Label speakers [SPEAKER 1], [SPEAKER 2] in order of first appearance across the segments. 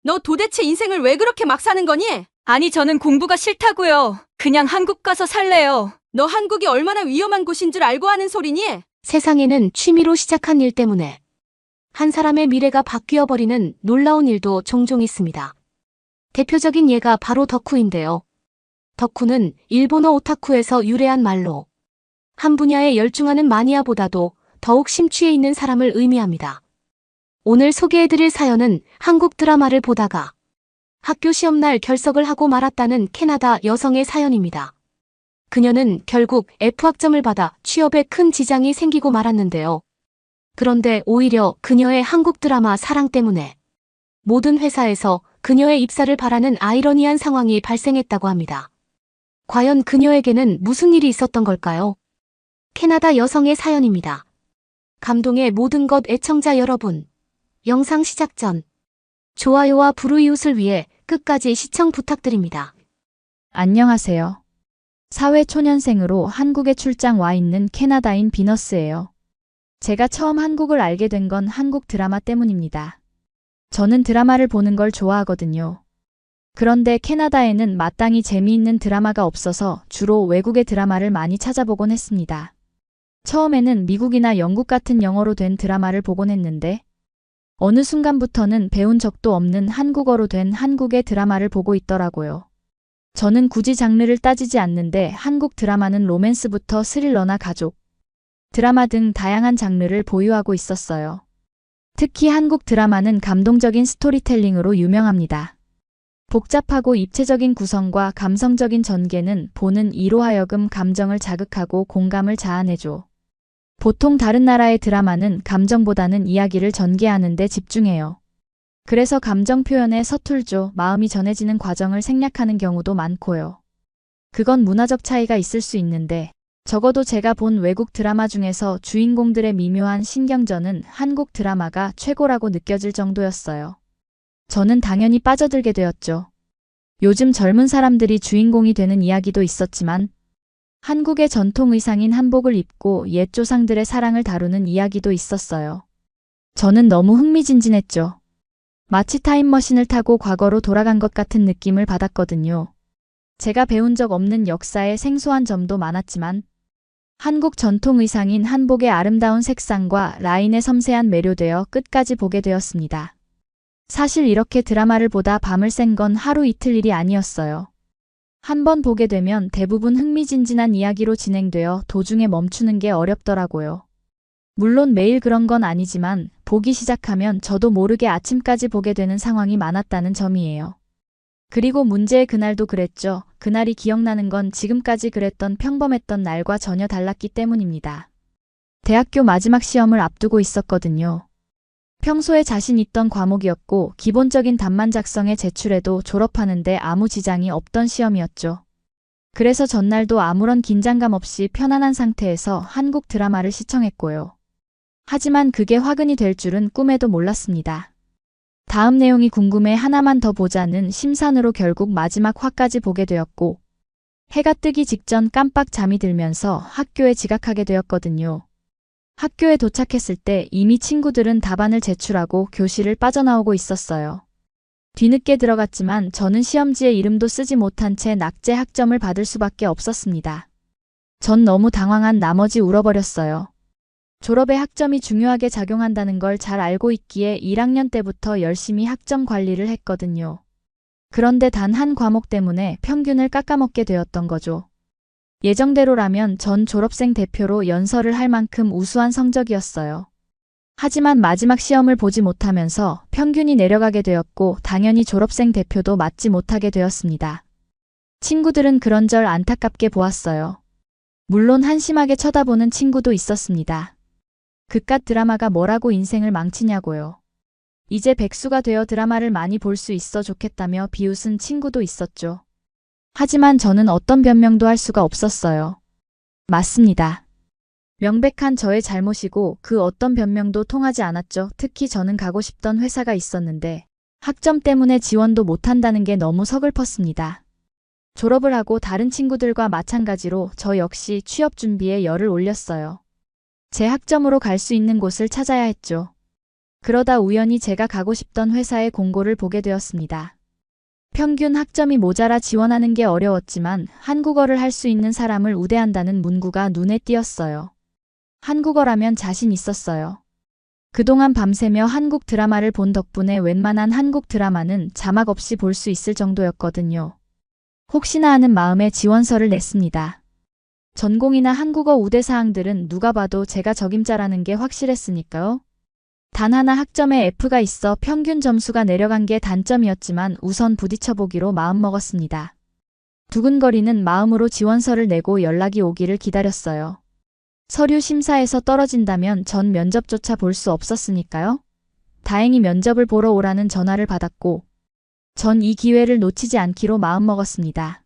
[SPEAKER 1] 너 도대체 인생을 왜 그렇게 막 사는 거니?
[SPEAKER 2] 아니, 저는 공부가 싫다고요. 그냥 한국 가서 살래요.
[SPEAKER 1] 너 한국이 얼마나 위험한 곳인 줄 알고 하는 소리니?
[SPEAKER 3] 세상에는 취미로 시작한 일 때문에 한 사람의 미래가 바뀌어 버리는 놀라운 일도 종종 있습니다. 대표적인 예가 바로 덕후인데요. 덕후는 일본어 오타쿠에서 유래한 말로 한 분야에 열중하는 마니아보다도 더욱 심취해 있는 사람을 의미합니다. 오늘 소개해드릴 사연은 한국 드라마를 보다가 학교 시험날 결석을 하고 말았다는 캐나다 여성의 사연입니다. 그녀는 결국 F학점을 받아 취업에 큰 지장이 생기고 말았는데요. 그런데 오히려 그녀의 한국 드라마 사랑 때문에 모든 회사에서 그녀의 입사를 바라는 아이러니한 상황이 발생했다고 합니다. 과연 그녀에게는 무슨 일이 있었던 걸까요? 캐나다 여성의 사연입니다. 감동의 모든 것 애청자 여러분, 영상 시작 전 좋아요와 불우이웃을 위해 끝까지 시청 부탁드립니다.
[SPEAKER 4] 안녕하세요. 사회초년생으로 한국에 출장 와 있는 캐나다인 비너스예요. 제가 처음 한국을 알게 된 건 한국 드라마 때문입니다. 저는 드라마를 보는 걸 좋아하거든요. 그런데 캐나다에는 마땅히 재미있는 드라마가 없어서 주로 외국의 드라마를 많이 찾아보곤 했습니다. 처음에는 미국이나 영국 같은 영어로 된 드라마를 보곤 했는데 어느 순간부터는 배운 적도 없는 한국어로 된 한국의 드라마를 보고 있더라고요. 저는 굳이 장르를 따지지 않는데 한국 드라마는 로맨스부터 스릴러나 가족, 드라마 등 다양한 장르를 보유하고 있었어요. 특히 한국 드라마는 감동적인 스토리텔링으로 유명합니다. 복잡하고 입체적인 구성과 감성적인 전개는 보는 이로 하여금 감정을 자극하고 공감을 자아내죠. 보통 다른 나라의 드라마는 감정보다는 이야기를 전개하는 데 집중해요. 그래서 감정 표현에 서툴죠. 마음이 전해지는 과정을 생략하는 경우도 많고요. 그건 문화적 차이가 있을 수 있는데 적어도 제가 본 외국 드라마 중에서 주인공들의 미묘한 신경전은 한국 드라마가 최고라고 느껴질 정도였어요. 저는 당연히 빠져들게 되었죠. 요즘 젊은 사람들이 주인공이 되는 이야기도 있었지만 한국의 전통 의상인 한복을 입고 옛 조상들의 사랑을 다루는 이야기도 있었어요. 저는 너무 흥미진진했죠. 마치 타임머신을 타고 과거로 돌아간 것 같은 느낌을 받았거든요. 제가 배운 적 없는 역사의 생소한 점도 많았지만 한국 전통 의상인 한복의 아름다운 색상과 라인에 섬세한 매료되어 끝까지 보게 되었습니다. 사실 이렇게 드라마를 보다 밤을 샌 건 하루 이틀 일이 아니었어요. 한 번 보게 되면 대부분 흥미진진한 이야기로 진행되어 도중에 멈추는 게 어렵더라고요. 물론 매일 그런 건 아니지만 보기 시작하면 저도 모르게 아침까지 보게 되는 상황이 많았다는 점이에요. 그리고 문제의 그날도 그랬죠. 그날이 기억나는 건 지금까지 그랬던 평범했던 날과 전혀 달랐기 때문입니다. 대학교 마지막 시험을 앞두고 있었거든요. 평소에 자신 있던 과목이었고 기본적인 답만 작성해 제출해도 졸업하는데 아무 지장이 없던 시험이었죠. 그래서 전날도 아무런 긴장감 없이 편안한 상태에서 한국 드라마를 시청했고요. 하지만 그게 화근이 될 줄은 꿈에도 몰랐습니다. 다음 내용이 궁금해 하나만 더 보자는 심산으로 결국 마지막 화까지 보게 되었고 해가 뜨기 직전 깜빡 잠이 들면서 학교에 지각하게 되었거든요. 학교에 도착했을 때 이미 친구들은 답안을 제출하고 교실을 빠져나오고 있었어요. 뒤늦게 들어갔지만 저는 시험지에 이름도 쓰지 못한 채 낙제 학점을 받을 수밖에 없었습니다. 전 너무 당황한 나머지 울어버렸어요. 졸업에 학점이 중요하게 작용한다는 걸 잘 알고 있기에 1학년 때부터 열심히 학점 관리를 했거든요. 그런데 단 한 과목 때문에 평균을 깎아먹게 되었던 거죠. 예정대로라면 전 졸업생 대표로 연설을 할 만큼 우수한 성적이었어요. 하지만 마지막 시험을 보지 못하면서 평균이 내려가게 되었고 당연히 졸업생 대표도 맡지 못하게 되었습니다. 친구들은 그런절 안타깝게 보았어요. 물론 한심하게 쳐다보는 친구도 있었습니다. 그깟 드라마가 뭐라고 인생을 망치냐고요. 이제 백수가 되어 드라마를 많이 볼 수 있어 좋겠다며 비웃은 친구도 있었죠. 하지만 저는 어떤 변명도 할 수가 없었어요. 맞습니다. 명백한 저의 잘못이고 그 어떤 변명도 통하지 않았죠. 특히 저는 가고 싶던 회사가 있었는데 학점 때문에 지원도 못한다는 게 너무 서글펐습니다. 졸업을 하고 다른 친구들과 마찬가지로 저 역시 취업 준비에 열을 올렸어요. 제 학점으로 갈 수 있는 곳을 찾아야 했죠. 그러다 우연히 제가 가고 싶던 회사의 공고를 보게 되었습니다. 평균 학점이 모자라 지원하는 게 어려웠지만 한국어를 할 수 있는 사람을 우대한다는 문구가 눈에 띄었어요. 한국어라면 자신 있었어요. 그동안 밤새며 한국 드라마를 본 덕분에 웬만한 한국 드라마는 자막 없이 볼 수 있을 정도였거든요. 혹시나 하는 마음에 지원서를 냈습니다. 전공이나 한국어 우대 사항들은 누가 봐도 제가 적임자라는 게 확실했으니까요. 단 하나 학점에 F가 있어 평균 점수가 내려간 게 단점이었지만 우선 부딪혀보기로 마음먹었습니다. 두근거리는 마음으로 지원서를 내고 연락이 오기를 기다렸어요. 서류 심사에서 떨어진다면 전 면접조차 볼 수 없었으니까요. 다행히 면접을 보러 오라는 전화를 받았고 전 이 기회를 놓치지 않기로 마음먹었습니다.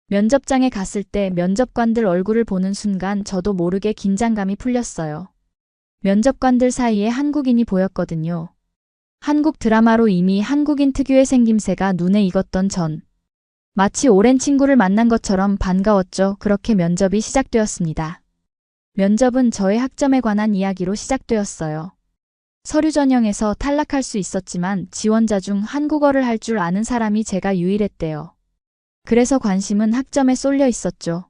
[SPEAKER 4] 면접장에 갔을 때 면접관들 얼굴을 보는 순간 저도 모르게 긴장감이 풀렸어요. 면접관들 사이에 한국인이 보였거든요. 한국 드라마로 이미 한국인 특유의 생김새가 눈에 익었던 전. 마치 오랜 친구를 만난 것처럼 반가웠죠. 그렇게 면접이 시작되었습니다. 면접은 저의 학점에 관한 이야기로 시작되었어요. 서류 전형에서 탈락할 수 있었지만 지원자 중 한국어를 할 줄 아는 사람이 제가 유일했대요. 그래서 관심은 학점에 쏠려 있었죠.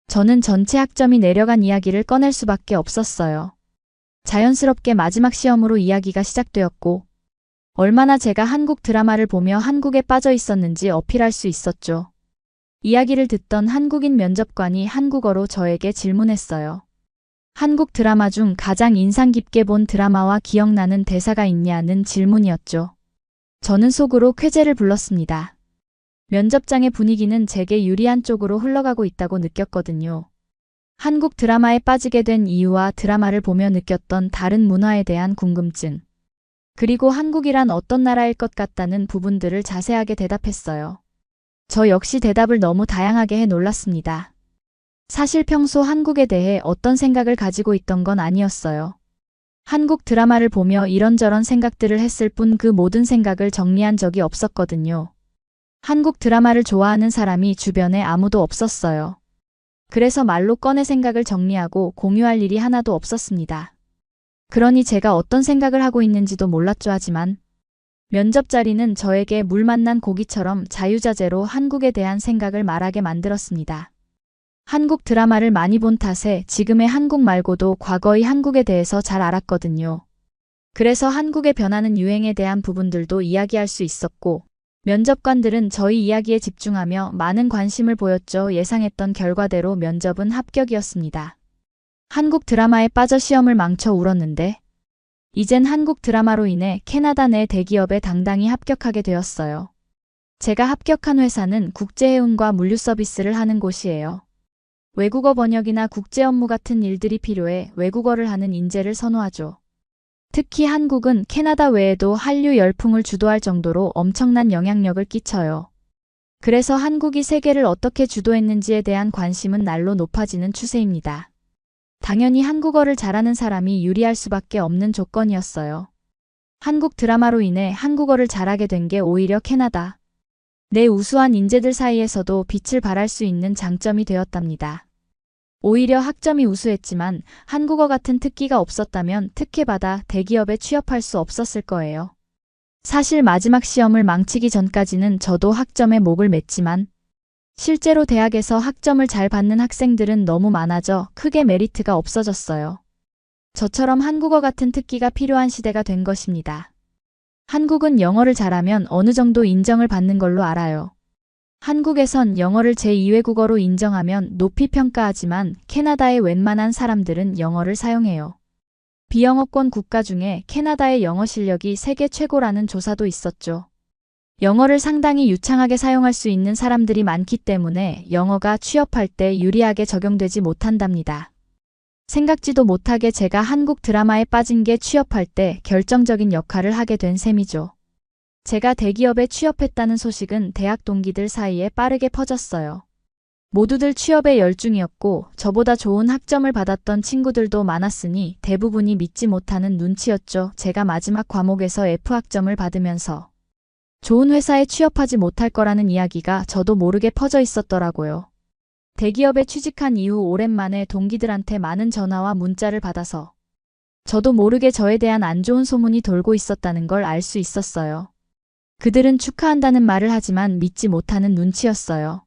[SPEAKER 4] 저는 전체 학점이 내려간 이야기를 꺼낼 수밖에 없었어요. 자연스럽게 마지막 시험으로 이야기가 시작되었고 얼마나 제가 한국 드라마를 보며 한국에 빠져 있었는지 어필할 수 있었죠. 이야기를 듣던 한국인 면접관이 한국어로 저에게 질문했어요. 한국 드라마 중 가장 인상 깊게 본 드라마와 기억나는 대사가 있냐는 질문이었죠. 저는 속으로 쾌재를 불렀습니다. 면접장의 분위기는 제게 유리한 쪽으로 흘러가고 있다고 느꼈거든요. 한국 드라마에 빠지게 된 이유와 드라마를 보며 느꼈던 다른 문화에 대한 궁금증. 그리고 한국이란 어떤 나라일 것 같다는 부분들을 자세하게 대답했어요. 저 역시 대답을 너무 다양하게 해 놀랐습니다. 사실 평소 한국에 대해 어떤 생각을 가지고 있던 건 아니었어요. 한국 드라마를 보며 이런저런 생각들을 했을 뿐 그 모든 생각을 정리한 적이 없었거든요. 한국 드라마를 좋아하는 사람이 주변에 아무도 없었어요. 그래서 말로 꺼내 생각을 정리하고 공유할 일이 하나도 없었습니다. 그러니 제가 어떤 생각을 하고 있는지도 몰랐죠. 하지만 면접 자리는 저에게 물 만난 고기처럼 자유자재로 한국에 대한 생각을 말하게 만들었습니다. 한국 드라마를 많이 본 탓에 지금의 한국 말고도 과거의 한국에 대해서 잘 알았거든요. 그래서 한국의 변하는 유행에 대한 부분들도 이야기할 수 있었고 면접관들은 저희 이야기에 집중하며 많은 관심을 보였죠. 예상했던 결과대로 면접은 합격이었습니다. 한국 드라마에 빠져 시험을 망쳐 울었는데 이젠 한국 드라마로 인해 캐나다 내 대기업에 당당히 합격하게 되었어요. 제가 합격한 회사는 국제해운과 물류 서비스를 하는 곳이에요. 외국어 번역이나 국제 업무 같은 일들이 필요해 외국어를 하는 인재를 선호하죠. 특히 한국은 캐나다 외에도 한류 열풍을 주도할 정도로 엄청난 영향력을 끼쳐요. 그래서 한국이 세계를 어떻게 주도했는지에 대한 관심은 날로 높아지는 추세입니다. 당연히 한국어를 잘하는 사람이 유리할 수밖에 없는 조건이었어요. 한국 드라마로 인해 한국어를 잘하게 된 게 오히려 캐나다 내 우수한 인재들 사이에서도 빛을 발할 수 있는 장점이 되었답니다. 오히려 학점이 우수했지만 한국어 같은 특기가 없었다면 특혜받아 대기업에 취업할 수 없었을 거예요. 사실 마지막 시험을 망치기 전까지는 저도 학점에 목을 맸지만 실제로 대학에서 학점을 잘 받는 학생들은 너무 많아져 크게 메리트가 없어졌어요. 저처럼 한국어 같은 특기가 필요한 시대가 된 것입니다. 한국은 영어를 잘하면 어느 정도 인정을 받는 걸로 알아요. 한국에선 영어를 제2외국어로 인정하면 높이 평가하지만 캐나다의 웬만한 사람들은 영어를 사용해요. 비영어권 국가 중에 캐나다의 영어 실력이 세계 최고라는 조사도 있었죠. 영어를 상당히 유창하게 사용할 수 있는 사람들이 많기 때문에 영어가 취업할 때 유리하게 적용되지 못한답니다. 생각지도 못하게 제가 한국 드라마에 빠진 게 취업할 때 결정적인 역할을 하게 된 셈이죠. 제가 대기업에 취업했다는 소식은 대학 동기들 사이에 빠르게 퍼졌어요. 모두들 취업에 열중이었고 저보다 좋은 학점을 받았던 친구들도 많았으니 대부분이 믿지 못하는 눈치였죠. 제가 마지막 과목에서 F학점을 받으면서 좋은 회사에 취업하지 못할 거라는 이야기가 저도 모르게 퍼져 있었더라고요. 대기업에 취직한 이후 오랜만에 동기들한테 많은 전화와 문자를 받아서 저도 모르게 저에 대한 안 좋은 소문이 돌고 있었다는 걸 알 수 있었어요. 그들은 축하한다는 말을 하지만 믿지 못하는 눈치였어요.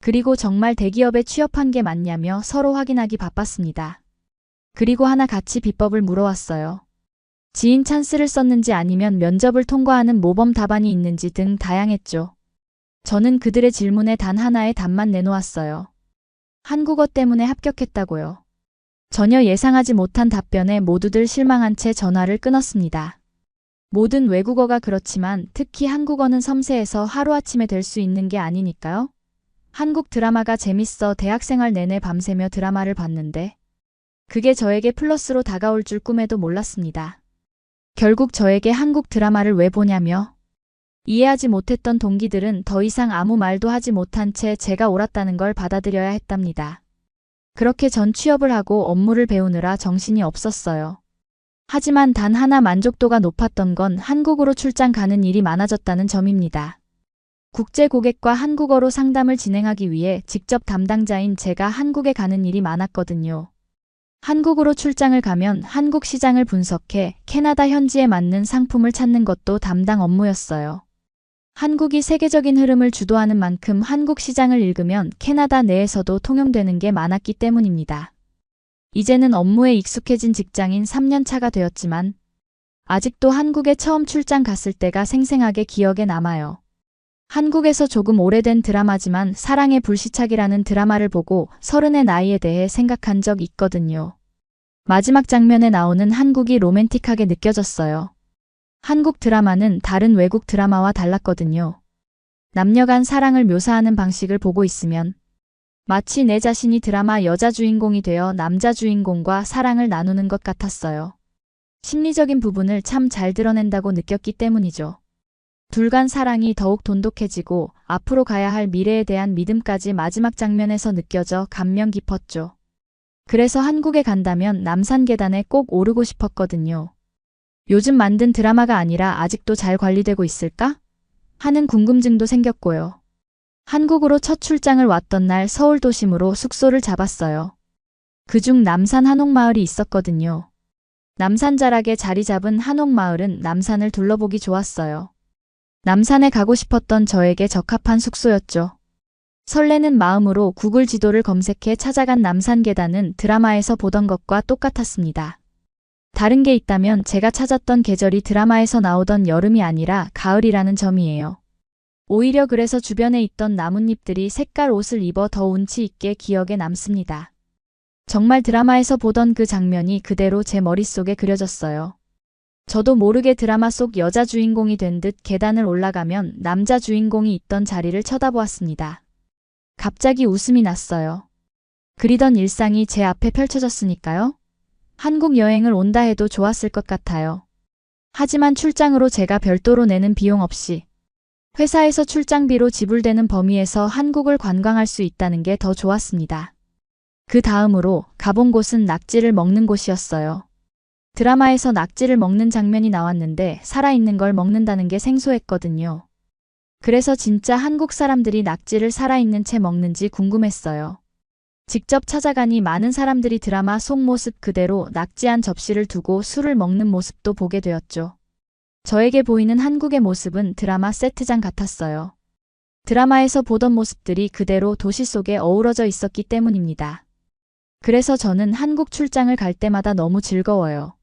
[SPEAKER 4] 그리고 정말 대기업에 취업한 게 맞냐며 서로 확인하기 바빴습니다. 그리고 하나 같이 비법을 물어왔어요. 지인 찬스를 썼는지 아니면 면접을 통과하는 모범 답안이 있는지 등 다양했죠. 저는 그들의 질문에 단 하나의 답만 내놓았어요. 한국어 때문에 합격했다고요. 전혀 예상하지 못한 답변에 모두들 실망한 채 전화를 끊었습니다. 모든 외국어가 그렇지만 특히 한국어는 섬세해서 하루아침에 될 수 있는 게 아니니까요. 한국 드라마가 재밌어 대학생활 내내 밤새며 드라마를 봤는데 그게 저에게 플러스로 다가올 줄 꿈에도 몰랐습니다. 결국 저에게 한국 드라마를 왜 보냐며 이해하지 못했던 동기들은 더 이상 아무 말도 하지 못한 채 제가 옳았다는 걸 받아들여야 했답니다. 그렇게 전 취업을 하고 업무를 배우느라 정신이 없었어요. 하지만 단 하나 만족도가 높았던 건 한국으로 출장 가는 일이 많아졌다는 점입니다. 국제 고객과 한국어로 상담을 진행하기 위해 직접 담당자인 제가 한국에 가는 일이 많았거든요. 한국으로 출장을 가면 한국 시장을 분석해 캐나다 현지에 맞는 상품을 찾는 것도 담당 업무였어요. 한국이 세계적인 흐름을 주도하는 만큼 한국 시장을 읽으면 캐나다 내에서도 통용되는 게 많았기 때문입니다. 이제는 업무에 익숙해진 직장인 3년 차가 되었지만 아직도 한국에 처음 출장 갔을 때가 생생하게 기억에 남아요. 한국에서 조금 오래된 드라마지만 사랑의 불시착이라는 드라마를 보고 30의 나이에 대해 생각한 적 있거든요. 마지막 장면에 나오는 한국이 로맨틱하게 느껴졌어요. 한국 드라마는 다른 외국 드라마와 달랐거든요. 남녀 간 사랑을 묘사하는 방식을 보고 있으면 마치 내 자신이 드라마 여자 주인공이 되어 남자 주인공과 사랑을 나누는 것 같았어요. 심리적인 부분을 참 잘 드러낸다고 느꼈기 때문이죠. 둘 간 사랑이 더욱 돈독해지고 앞으로 가야 할 미래에 대한 믿음까지 마지막 장면에서 느껴져 감명 깊었죠. 그래서 한국에 간다면 남산 계단에 꼭 오르고 싶었거든요. 요즘 만든 드라마가 아니라 아직도 잘 관리되고 있을까? 하는 궁금증도 생겼고요. 한국으로 첫 출장을 왔던 날 서울 도심으로 숙소를 잡았어요. 그중 남산 한옥마을이 있었거든요. 남산 자락에 자리 잡은 한옥마을은 남산을 둘러보기 좋았어요. 남산에 가고 싶었던 저에게 적합한 숙소였죠. 설레는 마음으로 구글 지도를 검색해 찾아간 남산 계단은 드라마에서 보던 것과 똑같았습니다. 다른 게 있다면 제가 찾았던 계절이 드라마에서 나오던 여름이 아니라 가을이라는 점이에요. 오히려 그래서 주변에 있던 나뭇잎들이 색깔 옷을 입어 더 운치 있게 기억에 남습니다. 정말 드라마에서 보던 그 장면이 그대로 제 머릿속에 그려졌어요. 저도 모르게 드라마 속 여자 주인공이 된 듯 계단을 올라가면 남자 주인공이 있던 자리를 쳐다보았습니다. 갑자기 웃음이 났어요. 그리던 일상이 제 앞에 펼쳐졌으니까요. 한국 여행을 온다 해도 좋았을 것 같아요. 하지만 출장으로 제가 별도로 내는 비용 없이 회사에서 출장비로 지불되는 범위에서 한국을 관광할 수 있다는 게 더 좋았습니다. 그 다음으로 가본 곳은 낙지를 먹는 곳이었어요. 드라마에서 낙지를 먹는 장면이 나왔는데 살아있는 걸 먹는다는 게 생소했거든요. 그래서 진짜 한국 사람들이 낙지를 살아있는 채 먹는지 궁금했어요. 직접 찾아가니 많은 사람들이 드라마 속 모습 그대로 낙지 한 접시를 두고 술을 먹는 모습도 보게 되었죠. 저에게 보이는 한국의 모습은 드라마 세트장 같았어요. 드라마에서 보던 모습들이 그대로 도시 속에 어우러져 있었기 때문입니다. 그래서 저는 한국 출장을 갈 때마다 너무 즐거워요.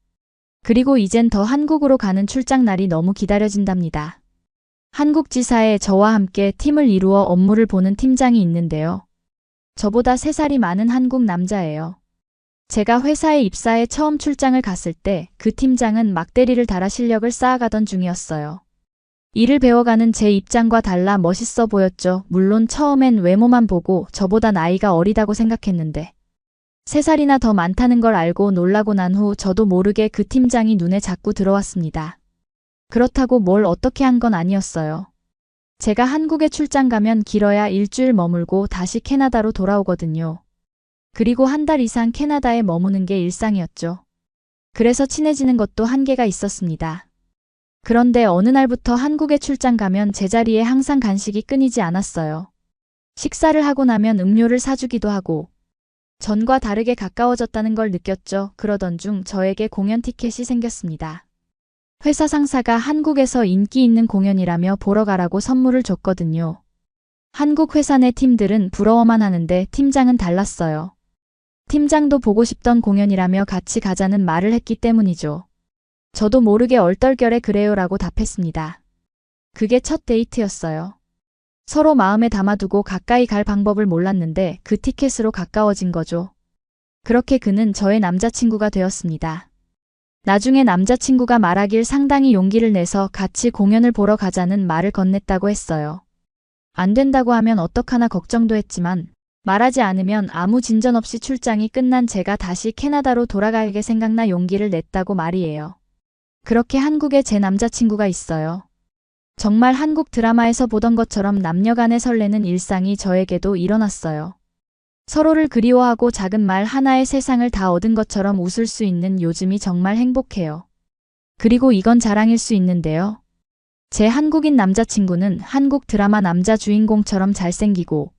[SPEAKER 4] 그리고 이젠 더 한국으로 가는 출장 날이 너무 기다려진답니다. 한국 지사에 저와 함께 팀을 이루어 업무를 보는 팀장이 있는데요. 저보다 3살이 많은 한국 남자예요. 제가 회사에 입사해 처음 출장을 갔을 때 그 팀장은 막대리를 달아 실력을 쌓아가던 중이었어요. 일을 배워가는 제 입장과 달라 멋있어 보였죠. 물론 처음엔 외모만 보고 저보다 나이가 어리다고 생각했는데 3살이나 더 많다는 걸 알고 놀라고 난 후 저도 모르게 그 팀장이 눈에 자꾸 들어왔습니다. 그렇다고 뭘 어떻게 한 건 아니었어요. 제가 한국에 출장 가면 길어야 일주일 머물고 다시 캐나다로 돌아오거든요. 그리고 한 달 이상 캐나다에 머무는 게 일상이었죠. 그래서 친해지는 것도 한계가 있었습니다. 그런데 어느 날부터 한국에 출장 가면 제자리에 항상 간식이 끊이지 않았어요. 식사를 하고 나면 음료를 사주기도 하고 전과 다르게 가까워졌다는 걸 느꼈죠. 그러던 중 저에게 공연 티켓이 생겼습니다. 회사 상사가 한국에서 인기 있는 공연이라며 보러 가라고 선물을 줬거든요. 한국 회사 내 팀들은 부러워만 하는데 팀장은 달랐어요. 팀장도 보고 싶던 공연이라며 같이 가자는 말을 했기 때문이죠. 저도 모르게 얼떨결에 그래요라고 답했습니다. 그게 첫 데이트였어요. 서로 마음에 담아두고 가까이 갈 방법을 몰랐는데 그 티켓으로 가까워진 거죠. 그렇게 그는 저의 남자친구가 되었습니다. 나중에 남자친구가 말하길 상당히 용기를 내서 같이 공연을 보러 가자는 말을 건넸다고 했어요. 안 된다고 하면 어떡하나 걱정도 했지만 말하지 않으면 아무 진전 없이 출장이 끝난 제가 다시 캐나다로 돌아가게 생각나 용기를 냈다고 말이에요. 그렇게 한국에 제 남자친구가 있어요. 정말 한국 드라마에서 보던 것처럼 남녀간의 설레는 일상이 저에게도 일어났어요. 서로를 그리워하고 작은 말 하나에 세상을 다 얻은 것처럼 웃을 수 있는 요즘이 정말 행복해요. 그리고 이건 자랑일 수 있는데요. 제 한국인 남자친구는 한국 드라마 남자 주인공처럼 잘생기고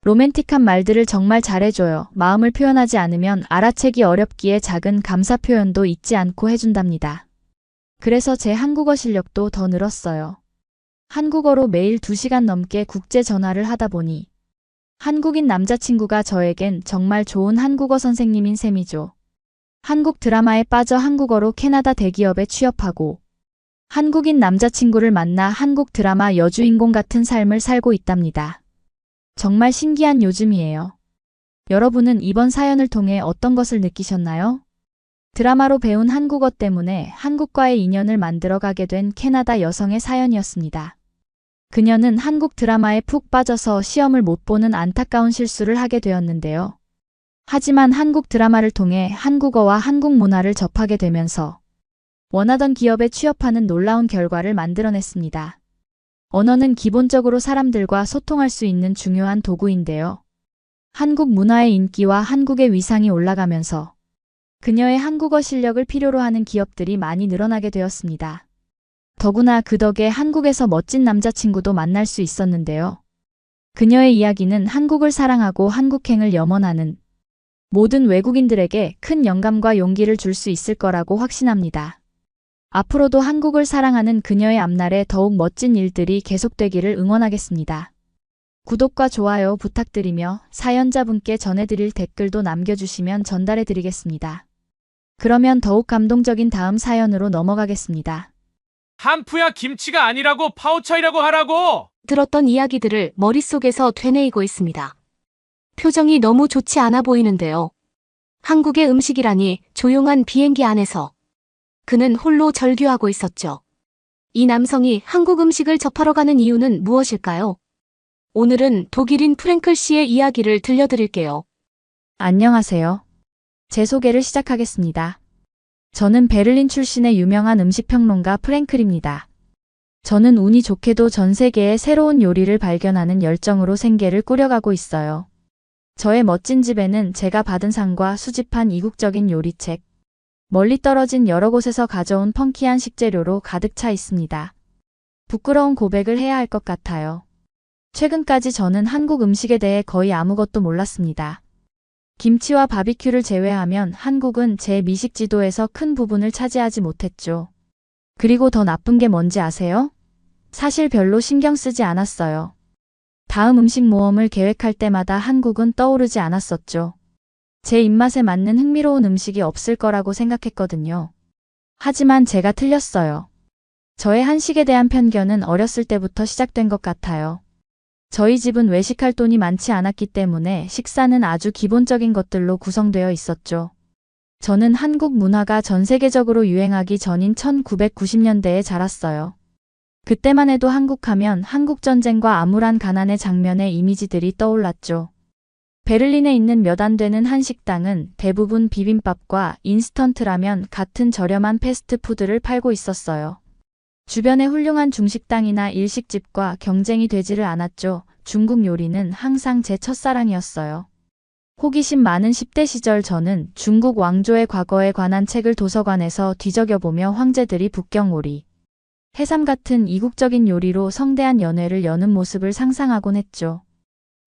[SPEAKER 4] 로맨틱한 말들을 정말 잘해줘요. 마음을 표현하지 않으면 알아채기 어렵기에 작은 감사 표현도 잊지 않고 해준답니다. 그래서 제 한국어 실력도 더 늘었어요. 한국어로 매일 2시간 넘게 국제 전화를 하다 보니 한국인 남자친구가 저에겐 정말 좋은 한국어 선생님인 셈이죠. 한국 드라마에 빠져 한국어로 캐나다 대기업에 취업하고 한국인 남자친구를 만나 한국 드라마 여주인공 같은 삶을 살고 있답니다. 정말 신기한 요즘이에요. 여러분은 이번 사연을 통해 어떤 것을 느끼셨나요? 드라마로 배운 한국어 때문에 한국과의 인연을 만들어가게 된 캐나다 여성의 사연이었습니다. 그녀는 한국 드라마에 푹 빠져서 시험을 못 보는 안타까운 실수를 하게 되었는데요. 하지만 한국 드라마를 통해 한국어와 한국 문화를 접하게 되면서 원하던 기업에 취업하는 놀라운 결과를 만들어냈습니다. 언어는 기본적으로 사람들과 소통할 수 있는 중요한 도구인데요. 한국 문화의 인기와 한국의 위상이 올라가면서 그녀의 한국어 실력을 필요로 하는 기업들이 많이 늘어나게 되었습니다. 더구나 그 덕에 한국에서 멋진 남자친구도 만날 수 있었는데요. 그녀의 이야기는 한국을 사랑하고 한국행을 염원하는 모든 외국인들에게 큰 영감과 용기를 줄 수 있을 거라고 확신합니다. 앞으로도 한국을 사랑하는 그녀의 앞날에 더욱 멋진 일들이 계속되기를 응원하겠습니다. 구독과 좋아요 부탁드리며 사연자분께 전해드릴 댓글도 남겨주시면 전달해드리겠습니다. 그러면 더욱 감동적인 다음 사연으로 넘어가겠습니다.
[SPEAKER 5] 한푸야 김치가 아니라고 파우차이라고 하라고!
[SPEAKER 3] 들었던 이야기들을 머릿속에서 되뇌이고 있습니다. 표정이 너무 좋지 않아 보이는데요. 한국의 음식이라니 조용한 비행기 안에서 그는 홀로 절규하고 있었죠. 이 남성이 한국 음식을 접하러 가는 이유는 무엇일까요? 오늘은 독일인 프랭클 씨의 이야기를 들려드릴게요.
[SPEAKER 4] 안녕하세요. 제 소개를 시작하겠습니다. 저는 베를린 출신의 유명한 음식평론가 프랭클입니다. 저는 운이 좋게도 전 세계의 새로운 요리를 발견하는 열정으로 생계를 꾸려가고 있어요. 저의 멋진 집에는 제가 받은 상과 수집한 이국적인 요리책, 멀리 떨어진 여러 곳에서 가져온 펑키한 식재료로 가득 차 있습니다. 부끄러운 고백을 해야 할 것 같아요. 최근까지 저는 한국 음식에 대해 거의 아무것도 몰랐습니다. 김치와 바비큐를 제외하면 한국은 제 미식 지도에서 큰 부분을 차지하지 못했죠. 그리고 더 나쁜 게 뭔지 아세요? 사실 별로 신경 쓰지 않았어요. 다음 음식 모험을 계획할 때마다 한국은 떠오르지 않았었죠. 제 입맛에 맞는 흥미로운 음식이 없을 거라고 생각했거든요. 하지만 제가 틀렸어요. 저의 한식에 대한 편견은 어렸을 때부터 시작된 것 같아요. 저희 집은 외식할 돈이 많지 않았기 때문에 식사는 아주 기본적인 것들로 구성되어 있었죠. 저는 한국 문화가 전 세계적으로 유행하기 전인 1990년대에 자랐어요. 그때만 해도 한국하면 한국전쟁과 암울한 가난의 장면의 이미지들이 떠올랐죠. 베를린에 있는 몇 안 되는 한식당은 대부분 비빔밥과 인스턴트 라면 같은 저렴한 패스트푸드를 팔고 있었어요. 주변에 훌륭한 중식당이나 일식집과 경쟁이 되지를 않았죠. 중국 요리는 항상 제 첫사랑이었어요. 호기심 많은 10대 시절 저는 중국 왕조의 과거에 관한 책을 도서관에서 뒤적여보며 황제들이 북경오리, 해삼 같은 이국적인 요리로 성대한 연회를 여는 모습을 상상하곤 했죠.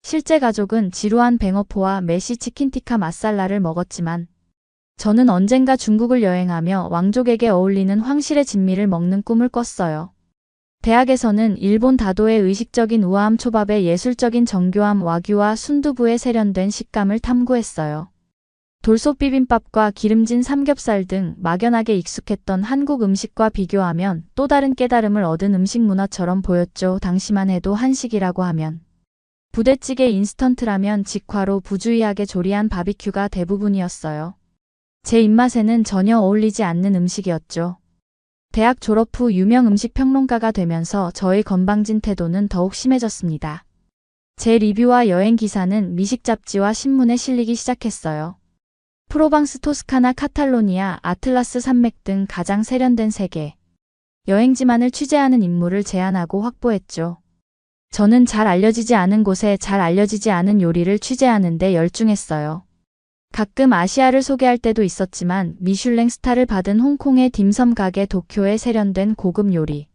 [SPEAKER 4] 실제 가족은 지루한 뱅어포와 메시 치킨티카 마살라를 먹었지만 저는 언젠가 중국을 여행하며 왕족에게 어울리는 황실의 진미를 먹는 꿈을 꿨어요. 대학에서는 일본 다도의 의식적인 우아함 초밥의 예술적인 정교함 와규와 순두부의 세련된 식감을 탐구했어요. 돌솥 비빔밥과 기름진 삼겹살 등 막연하게 익숙했던 한국 음식과 비교하면 또 다른 깨달음을 얻은 음식 문화처럼 보였죠. 당시만 해도 한식이라고 하면 부대찌개, 인스턴트 라면, 직화로 부주의하게 조리한 바비큐가 대부분이었어요. 제 입맛에는 전혀 어울리지 않는 음식이었죠. 대학 졸업 후 유명 음식 평론가가 되면서 저의 건방진 태도는 더욱 심해졌습니다. 제 리뷰와 여행 기사는 미식 잡지와 신문에 실리기 시작했어요. 프로방스, 토스카나, 카탈로니아, 아틀라스 산맥 등 가장 세련된 세계 여행지만을 취재하는 임무를 제안하고 확보했죠. 저는 잘 알려지지 않은 곳에 잘 알려지지 않은 요리를 취재하는 데 열중했어요. 가끔 아시아를 소개할 때도 있었지만 미슐랭 스타를 받은 홍콩의 딤섬 가게, 도쿄의 세련된 고급 요리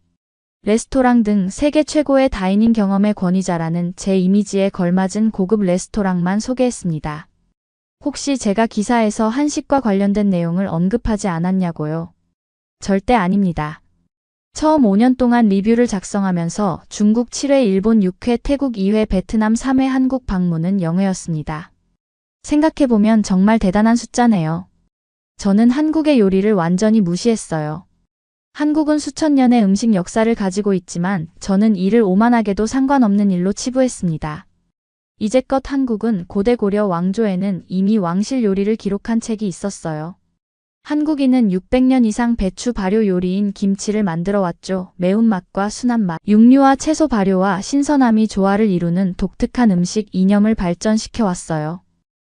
[SPEAKER 4] 레스토랑 등 세계 최고의 다이닝 경험의 권위자라는 제 이미지에 걸맞은 고급 레스토랑만 소개했습니다. 혹시 제가 기사에서 한식과 관련된 내용을 언급하지 않았냐고요? 절대 아닙니다. 처음 5년 동안 리뷰를 작성하면서 중국 7회, 일본 6회, 태국 2회, 베트남 3회, 한국 방문은 0회였습니다. 생각해보면 정말 대단한 숫자네요. 저는 한국의 요리를 완전히 무시했어요. 한국은 수천 년의 음식 역사를 가지고 있지만 저는 이를 오만하게도 상관없는 일로 치부했습니다. 이제껏 한국은 고대 고려 왕조에는 이미 왕실 요리를 기록한 책이 있었어요. 한국인은 600년 이상 배추 발효 요리인 김치를 만들어 왔죠. 매운맛과 순한맛, 육류와 채소 발효와 신선함이 조화를 이루는 독특한 음식 이념을 발전시켜 왔어요.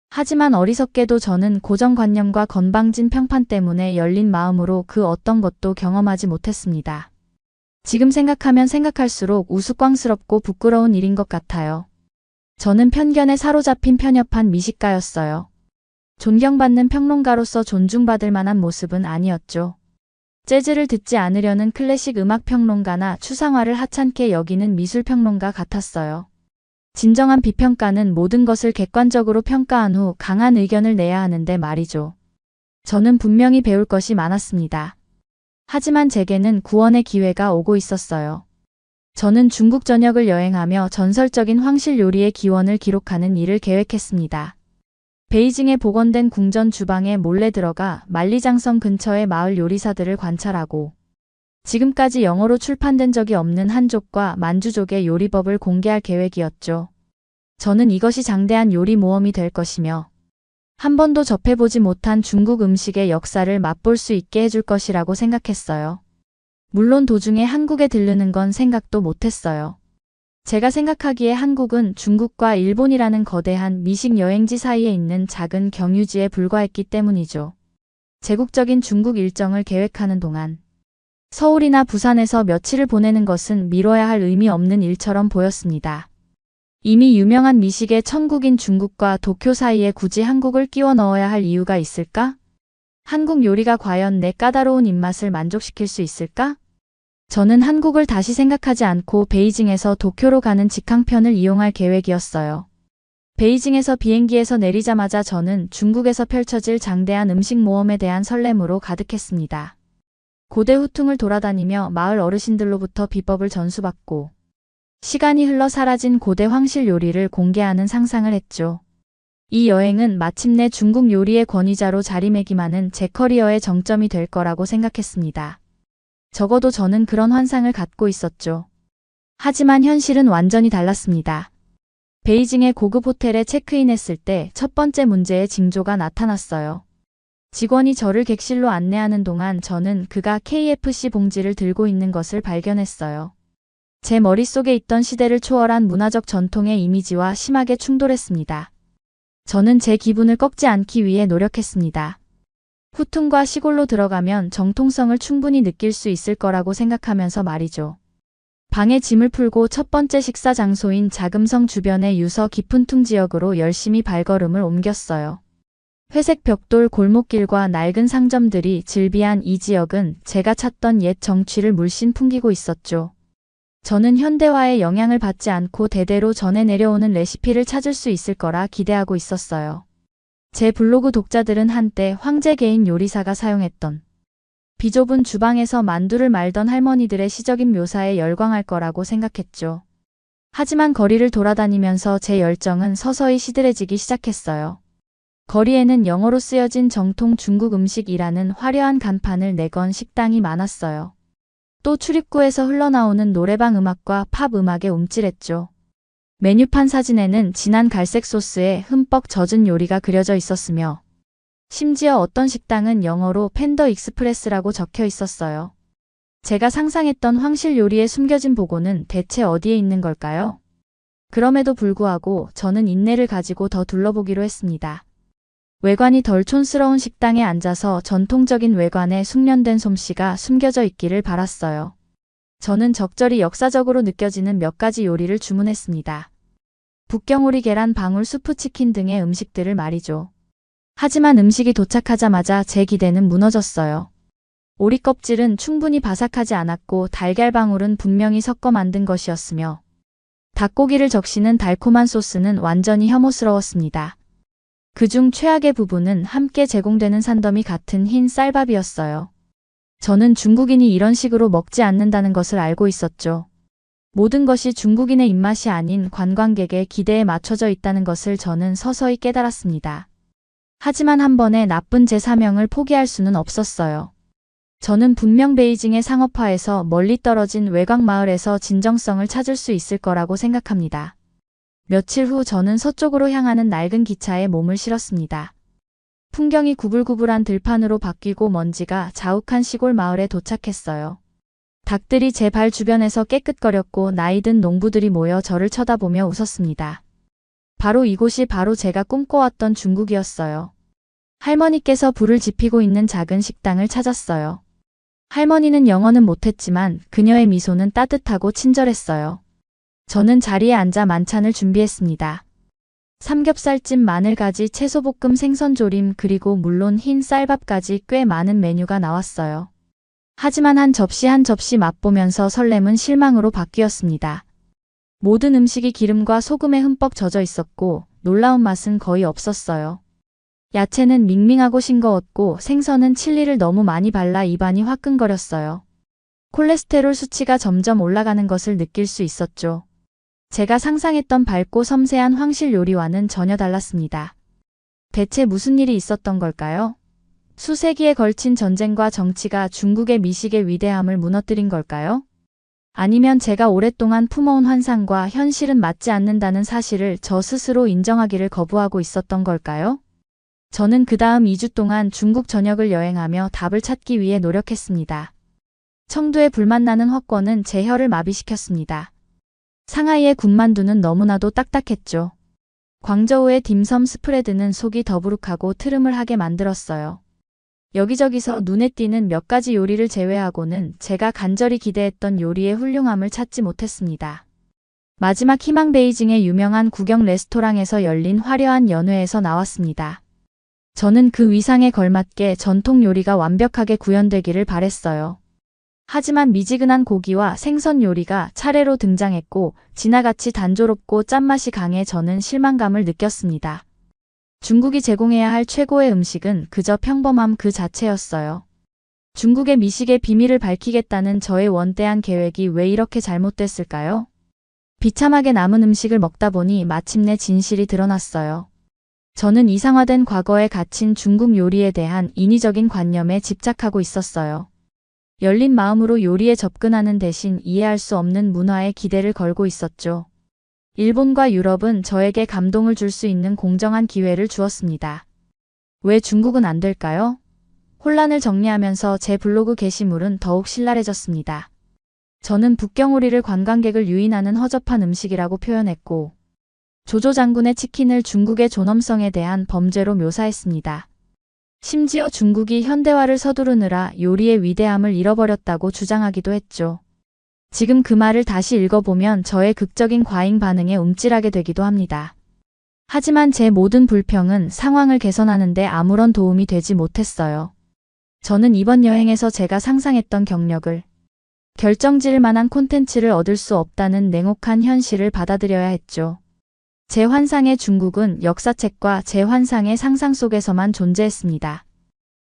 [SPEAKER 4] 하지만 어리석게도 저는 고정관념과 건방진 평판 때문에 열린 마음으로 그 어떤 것도 경험하지 못했습니다. 지금 생각하면 생각할수록 우스꽝스럽고 부끄러운 일인 것 같아요. 저는 편견에 사로잡힌 편협한 미식가였어요. 존경받는 평론가로서 존중받을 만한 모습은 아니었죠. 재즈를 듣지 않으려는 클래식 음악 평론가나 추상화를 하찮게 여기는 미술 평론가 같았어요. 진정한 비평가는 모든 것을 객관적으로 평가한 후 강한 의견을 내야 하는데 말이죠. 저는 분명히 배울 것이 많았습니다. 하지만 제게는 구원의 기회가 오고 있었어요. 저는 중국 전역을 여행하며 전설적인 황실 요리의 기원을 기록하는 일을 계획했습니다. 베이징에 복원된 궁전 주방에 몰래 들어가 만리장성 근처의 마을 요리사들을 관찰하고 지금까지 영어로 출판된 적이 없는 한족과 만주족의 요리법을 공개할 계획이었죠. 저는 이것이 장대한 요리 모험이 될 것이며 한 번도 접해보지 못한 중국 음식의 역사를 맛볼 수 있게 해줄 것이라고 생각했어요. 물론 도중에 한국에 들르는 건 생각도 못했어요. 제가 생각하기에 한국은 중국과 일본이라는 거대한 미식 여행지 사이에 있는 작은 경유지에 불과했기 때문이죠. 제국적인 중국 일정을 계획하는 동안 서울이나 부산에서 며칠을 보내는 것은 미뤄야 할 의미 없는 일처럼 보였습니다. 이미 유명한 미식의 천국인 중국과 도쿄 사이에 굳이 한국을 끼워 넣어야 할 이유가 있을까? 한국 요리가 과연 내 까다로운 입맛을 만족시킬 수 있을까? 저는 한국을 다시 생각하지 않고 베이징에서 도쿄로 가는 직항편을 이용할 계획이었어요. 베이징에서 비행기에서 내리자마자 저는 중국에서 펼쳐질 장대한 음식 모험에 대한 설렘으로 가득했습니다. 고대 후퉁을 돌아다니며 마을 어르신들로부터 비법을 전수받고 시간이 흘러 사라진 고대 황실 요리를 공개하는 상상을 했죠. 이 여행은 마침내 중국 요리의 권위자로 자리매김하는 제 커리어의 정점이 될 거라고 생각했습니다. 적어도 저는 그런 환상을 갖고 있었죠. 하지만 현실은 완전히 달랐습니다. 베이징의 고급 호텔에 체크인했을 때 첫 번째 문제의 징조가 나타났어요. 직원이 저를 객실로 안내하는 동안 저는 그가 KFC 봉지를 들고 있는 것을 발견했어요. 제 머릿속에 있던 시대를 초월한 문화적 전통의 이미지와 심하게 충돌했습니다. 저는 제 기분을 꺾지 않기 위해 노력했습니다. 후퉁과 시골로 들어가면 정통성을 충분히 느낄 수 있을 거라고 생각하면서 말이죠. 방에 짐을 풀고 첫 번째 식사 장소인 자금성 주변의 유서 깊은 퉁 지역으로 열심히 발걸음을 옮겼어요. 회색 벽돌 골목길과 낡은 상점들이 즐비한 이 지역은 제가 찾던 옛 정취를 물씬 풍기고 있었죠. 저는 현대화의 영향을 받지 않고 대대로 전해 내려오는 레시피를 찾을 수 있을 거라 기대하고 있었어요. 제 블로그 독자들은 한때 황제 개인 요리사가 사용했던 비좁은 주방에서 만두를 말던 할머니들의 시적인 묘사에 열광할 거라고 생각했죠. 하지만 거리를 돌아다니면서 제 열정은 서서히 시들해지기 시작했어요. 거리에는 영어로 쓰여진 정통 중국 음식이라는 화려한 간판을 내건 식당이 많았어요. 또 출입구에서 흘러나오는 노래방 음악과 팝 음악에 움찔했죠. 메뉴판 사진에는 진한 갈색 소스에 흠뻑 젖은 요리가 그려져 있었으며 심지어 어떤 식당은 영어로 팬더 익스프레스라고 적혀 있었어요. 제가 상상했던 황실 요리의 숨겨진 보고는 대체 어디에 있는 걸까요? 그럼에도 불구하고 저는 인내를 가지고 더 둘러보기로 했습니다. 외관이 덜 촌스러운 식당에 앉아서 전통적인 외관에 숙련된 솜씨가 숨겨져 있기를 바랐어요. 저는 적절히 역사적으로 느껴지는 몇 가지 요리를 주문했습니다. 북경오리 계란 방울 수프 치킨 등의 음식들을 말이죠. 하지만 음식이 도착하자마자 제 기대는 무너졌어요. 오리 껍질은 충분히 바삭하지 않았고 달걀 방울은 분명히 섞어 만든 것이었으며 닭고기를 적시는 달콤한 소스는 완전히 혐오스러웠습니다. 그중 최악의 부분은 함께 제공되는 산더미 같은 흰 쌀밥이었어요. 저는 중국인이 이런 식으로 먹지 않는다는 것을 알고 있었죠. 모든 것이 중국인의 입맛이 아닌 관광객의 기대에 맞춰져 있다는 것을 저는 서서히 깨달았습니다. 하지만 한 번에 나쁜 제 사명을 포기할 수는 없었어요. 저는 분명 베이징의 상업화에서 멀리 떨어진 외곽 마을에서 진정성을 찾을 수 있을 거라고 생각합니다. 며칠 후 저는 서쪽으로 향하는 낡은 기차에 몸을 실었습니다. 풍경이 구불구불한 들판으로 바뀌고 먼지가 자욱한 시골 마을에 도착했어요. 닭들이 제 발 주변에서 깨끗거렸고 나이든 농부들이 모여 저를 쳐다보며 웃었습니다. 바로 이곳이 바로 제가 꿈꿔왔던 중국이었어요. 할머니께서 불을 지피고 있는 작은 식당을 찾았어요. 할머니는 영어는 못했지만 그녀의 미소는 따뜻하고 친절했어요. 저는 자리에 앉아 만찬을 준비했습니다. 삼겹살찜, 마늘가지, 채소볶음, 생선조림, 그리고 물론 흰 쌀밥까지 꽤 많은 메뉴가 나왔어요. 하지만 한 접시 한 접시 맛보면서 설렘은 실망으로 바뀌었습니다. 모든 음식이 기름과 소금에 흠뻑 젖어 있었고 놀라운 맛은 거의 없었어요. 야채는 밍밍하고 싱거웠고 생선은 칠리를 너무 많이 발라 입안이 화끈거렸어요. 콜레스테롤 수치가 점점 올라가는 것을 느낄 수 있었죠. 제가 상상했던 밝고 섬세한 황실 요리와는 전혀 달랐습니다. 대체 무슨 일이 있었던 걸까요? 수세기에 걸친 전쟁과 정치가 중국의 미식의 위대함을 무너뜨린 걸까요? 아니면 제가 오랫동안 품어온 환상과 현실은 맞지 않는다는 사실을 저 스스로 인정하기를 거부하고 있었던 걸까요? 저는 그 다음 2주 동안 중국 전역을 여행하며 답을 찾기 위해 노력했습니다. 청두의 불맛나는 헛권은 제 혀를 마비시켰습니다. 상하이의 군만두는 너무나도 딱딱했죠. 광저우의 딤섬 스프레드는 속이 더부룩하고 트름을 하게 만들었어요. 여기저기서 눈에 띄는 몇 가지 요리를 제외하고는 제가 간절히 기대했던 요리의 훌륭함을 찾지 못했습니다. 마지막 희망 베이징의 유명한 국영 레스토랑에서 열린 화려한 연회에서 나왔습니다. 저는 그 위상에 걸맞게 전통 요리가 완벽하게 구현되기를 바랬어요. 하지만 미지근한 고기와 생선 요리가 차례로 등장했고 지나같이 단조롭고 짠맛이 강해 저는 실망감을 느꼈습니다. 중국이 제공해야 할 최고의 음식은 그저 평범함 그 자체였어요. 중국의 미식의 비밀을 밝히겠다는 저의 원대한 계획이 왜 이렇게 잘못됐을까요? 비참하게 남은 음식을 먹다 보니 마침내 진실이 드러났어요. 저는 이상화된 과거에 갇힌 중국 요리에 대한 인위적인 관념에 집착하고 있었어요. 열린 마음으로 요리에 접근하는 대신 이해할 수 없는 문화에 기대를 걸고 있었죠. 일본과 유럽은 저에게 감동을 줄 수 있는 공정한 기회를 주었습니다. 왜 중국은 안 될까요? 혼란을 정리하면서 제 블로그 게시물은 더욱 신랄해졌습니다. 저는 북경오리를 관광객을 유인하는 허접한 음식이라고 표현했고 조조 장군의 치킨을 중국의 존엄성에 대한 범죄로 묘사했습니다. 심지어 중국이 현대화를 서두르느라 요리의 위대함을 잃어버렸다고 주장하기도 했죠. 지금 그 말을 다시 읽어보면 저의 극적인 과잉 반응에 움찔하게 되기도 합니다. 하지만 제 모든 불평은 상황을 개선하는 데 아무런 도움이 되지 못했어요. 저는 이번 여행에서 제가 상상했던 경력을 결정지을 만한 콘텐츠를 얻을 수 없다는 냉혹한 현실을 받아들여야 했죠. 제 환상의 중국은 역사책과 제 환상의 상상 속에서만 존재했습니다.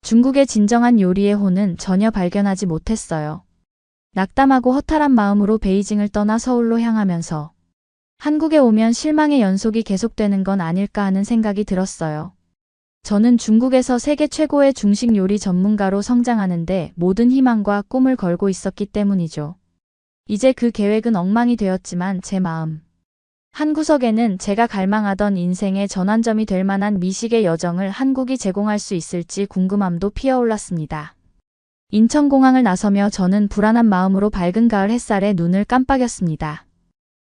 [SPEAKER 4] 중국의 진정한 요리의 혼은 전혀 발견하지 못했어요. 낙담하고 허탈한 마음으로 베이징을 떠나 서울로 향하면서 한국에 오면 실망의 연속이 계속되는 건 아닐까 하는 생각이 들었어요. 저는 중국에서 세계 최고의 중식 요리 전문가로 성장하는데 모든 희망과 꿈을 걸고 있었기 때문이죠. 이제 그 계획은 엉망이 되었지만 제 마음 한 구석에는 제가 갈망하던 인생의 전환점이 될 만한 미식의 여정을 한국이 제공할 수 있을지 궁금함도 피어올랐습니다. 인천공항을 나서며 저는 불안한 마음으로 밝은 가을 햇살에 눈을 깜빡였습니다.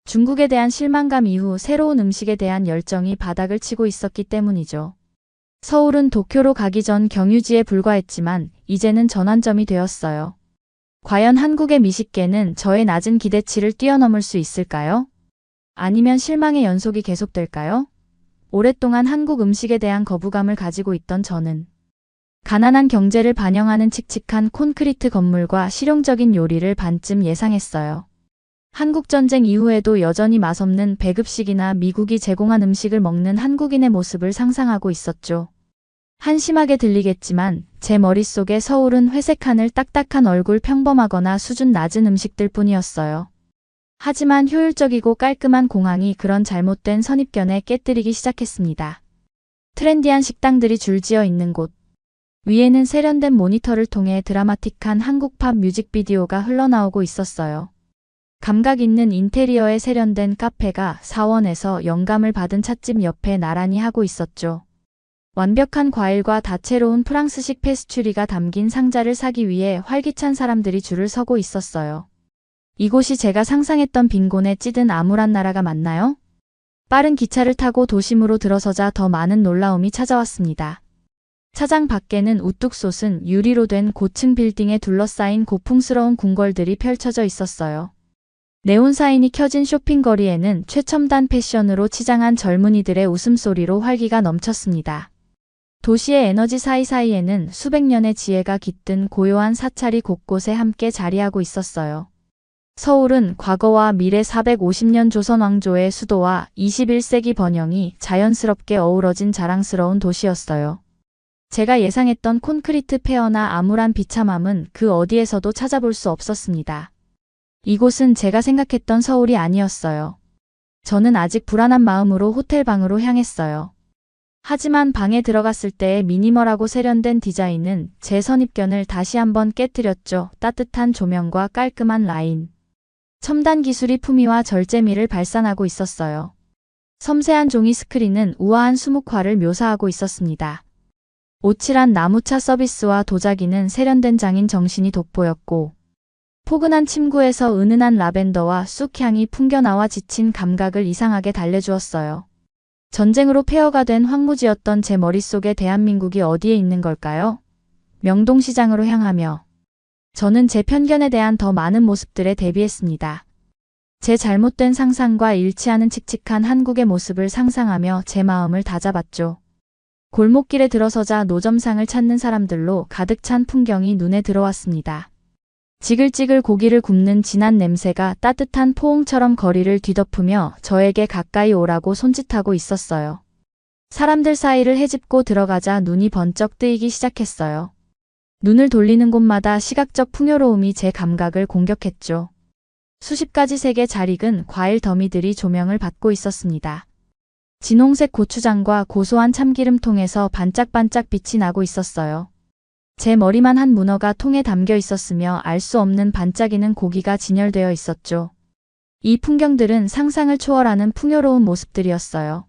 [SPEAKER 4] 중국에 대한 실망감 이후 새로운 음식에 대한 열정이 바닥을 치고 있었기 때문이죠. 서울은 도쿄로 가기 전 경유지에 불과했지만 이제는 전환점이 되었어요. 과연 한국의 미식계는 저의 낮은 기대치를 뛰어넘을 수 있을까요? 아니면 실망의 연속이 계속될까요? 오랫동안 한국 음식에 대한 거부감을 가지고 있던 저는 가난한 경제를 반영하는 칙칙한 콘크리트 건물과 실용적인 요리를 반쯤 예상했어요. 한국전쟁 이후에도 여전히 맛없는 배급식이나 미국이 제공한 음식을 먹는 한국인의 모습을 상상하고 있었죠. 한심하게 들리겠지만 제 머릿속에 서울은 회색 하늘, 딱딱한 얼굴, 평범하거나 수준 낮은 음식들 뿐이었어요. 하지만 효율적이고 깔끔한 공항이 그런 잘못된 선입견에 깨뜨리기 시작했습니다. 트렌디한 식당들이 줄지어 있는 곳, 위에는 세련된 모니터를 통해 드라마틱한 한국팝 뮤직비디오가 흘러나오고 있었어요. 감각 있는 인테리어에 세련된 카페가 사원에서 영감을 받은 찻집 옆에 나란히 하고 있었죠. 완벽한 과일과 다채로운 프랑스식 페스츄리가 담긴 상자를 사기 위해 활기찬 사람들이 줄을 서고 있었어요. 이곳이 제가 상상했던 빈곤에 찌든 암울한 나라가 맞나요? 빠른 기차를 타고 도심으로 들어서자 더 많은 놀라움이 찾아왔습니다. 차장 밖에는 우뚝 솟은 유리로 된 고층 빌딩에 둘러싸인 고풍스러운 궁궐들이 펼쳐져 있었어요. 네온 사인이 켜진 쇼핑거리에는 최첨단 패션으로 치장한 젊은이들의 웃음소리로 활기가 넘쳤습니다. 도시의 에너지 사이사이에는 수백 년의 지혜가 깃든 고요한 사찰이 곳곳에 함께 자리하고 있었어요. 서울은 과거와 미래 450년 조선 왕조의 수도와 21세기 번영이 자연스럽게 어우러진 자랑스러운 도시였어요. 제가 예상했던 콘크리트 폐허나 암울한 비참함은 그 어디에서도 찾아볼 수 없었습니다. 이곳은 제가 생각했던 서울이 아니었어요. 저는 아직 불안한 마음으로 호텔 방으로 향했어요. 하지만 방에 들어갔을 때의 미니멀하고 세련된 디자인은 제 선입견을 다시 한번 깨뜨렸죠. 따뜻한 조명과 깔끔한 라인. 첨단 기술이 품위와 절제미를 발산하고 있었어요. 섬세한 종이 스크린은 우아한 수묵화를 묘사하고 있었습니다. 오칠한 나무차 서비스와 도자기는 세련된 장인 정신이 돋보였고, 포근한 침구에서 은은한 라벤더와 쑥향이 풍겨나와 지친 감각을 이상하게 달래주었어요. 전쟁으로 폐허가 된 황무지였던 제 머릿속에 대한민국이 어디에 있는 걸까요? 명동시장으로 향하며 저는 제 편견에 대한 더 많은 모습들에 대비했습니다. 제 잘못된 상상과 일치하는 칙칙한 한국의 모습을 상상하며 제 마음을 다잡았죠. 골목길에 들어서자 노점상을 찾는 사람들로 가득 찬 풍경이 눈에 들어왔습니다. 지글지글 고기를 굽는 진한 냄새가 따뜻한 포옹처럼 거리를 뒤덮으며 저에게 가까이 오라고 손짓하고 있었어요. 사람들 사이를 헤집고 들어가자 눈이 번쩍 뜨이기 시작했어요. 눈을 돌리는 곳마다 시각적 풍요로움이 제 감각을 공격했죠. 수십 가지 색의 잘 익은 과일 더미들이 조명을 받고 있었습니다. 진홍색 고추장과 고소한 참기름통에서 반짝반짝 빛이 나고 있었어요. 제 머리만 한 문어가 통에 담겨 있었으며 알 수 없는 반짝이는 고기가 진열되어 있었죠. 이 풍경들은 상상을 초월하는 풍요로운 모습들이었어요.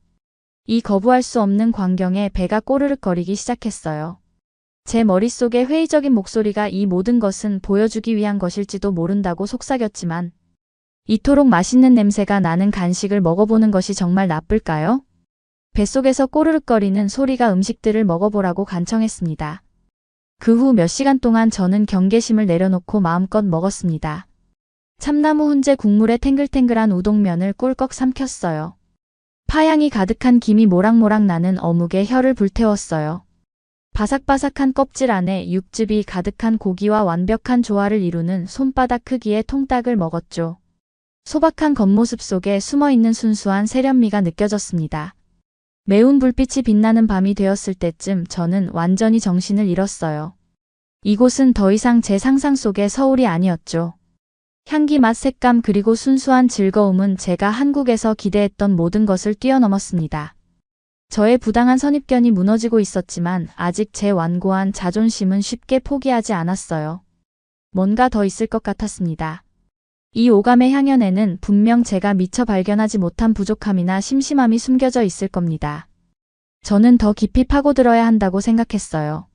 [SPEAKER 4] 이 거부할 수 없는 광경에 배가 꼬르륵거리기 시작했어요. 제 머릿속의 회의적인 목소리가 이 모든 것은 보여주기 위한 것일지도 모른다고 속삭였지만 이토록 맛있는 냄새가 나는 간식을 먹어보는 것이 정말 나쁠까요? 뱃속에서 꼬르륵거리는 소리가 음식들을 먹어보라고 간청했습니다. 그 후 몇 시간 동안 저는 경계심을 내려놓고 마음껏 먹었습니다. 참나무 훈제 국물에 탱글탱글한 우동면을 꿀꺽 삼켰어요. 파향이 가득한 김이 모락모락 나는 어묵에 혀를 불태웠어요. 바삭바삭한 껍질 안에 육즙이 가득한 고기와 완벽한 조화를 이루는 손바닥 크기의 통닭을 먹었죠. 소박한 겉모습 속에 숨어있는 순수한 세련미가 느껴졌습니다. 매운 불빛이 빛나는 밤이 되었을 때쯤 저는 완전히 정신을 잃었어요. 이곳은 더 이상 제 상상 속의 서울이 아니었죠. 향기, 맛, 색감 그리고 순수한 즐거움은 제가 한국에서 기대했던 모든 것을 뛰어넘었습니다. 저의 부당한 선입견이 무너지고 있었지만 아직 제 완고한 자존심은 쉽게 포기하지 않았어요. 뭔가 더 있을 것 같았습니다. 이 오감의 향연에는 분명 제가 미처 발견하지 못한 부족함이나 심심함이 숨겨져 있을 겁니다. 저는 더 깊이 파고들어야 한다고 생각했어요.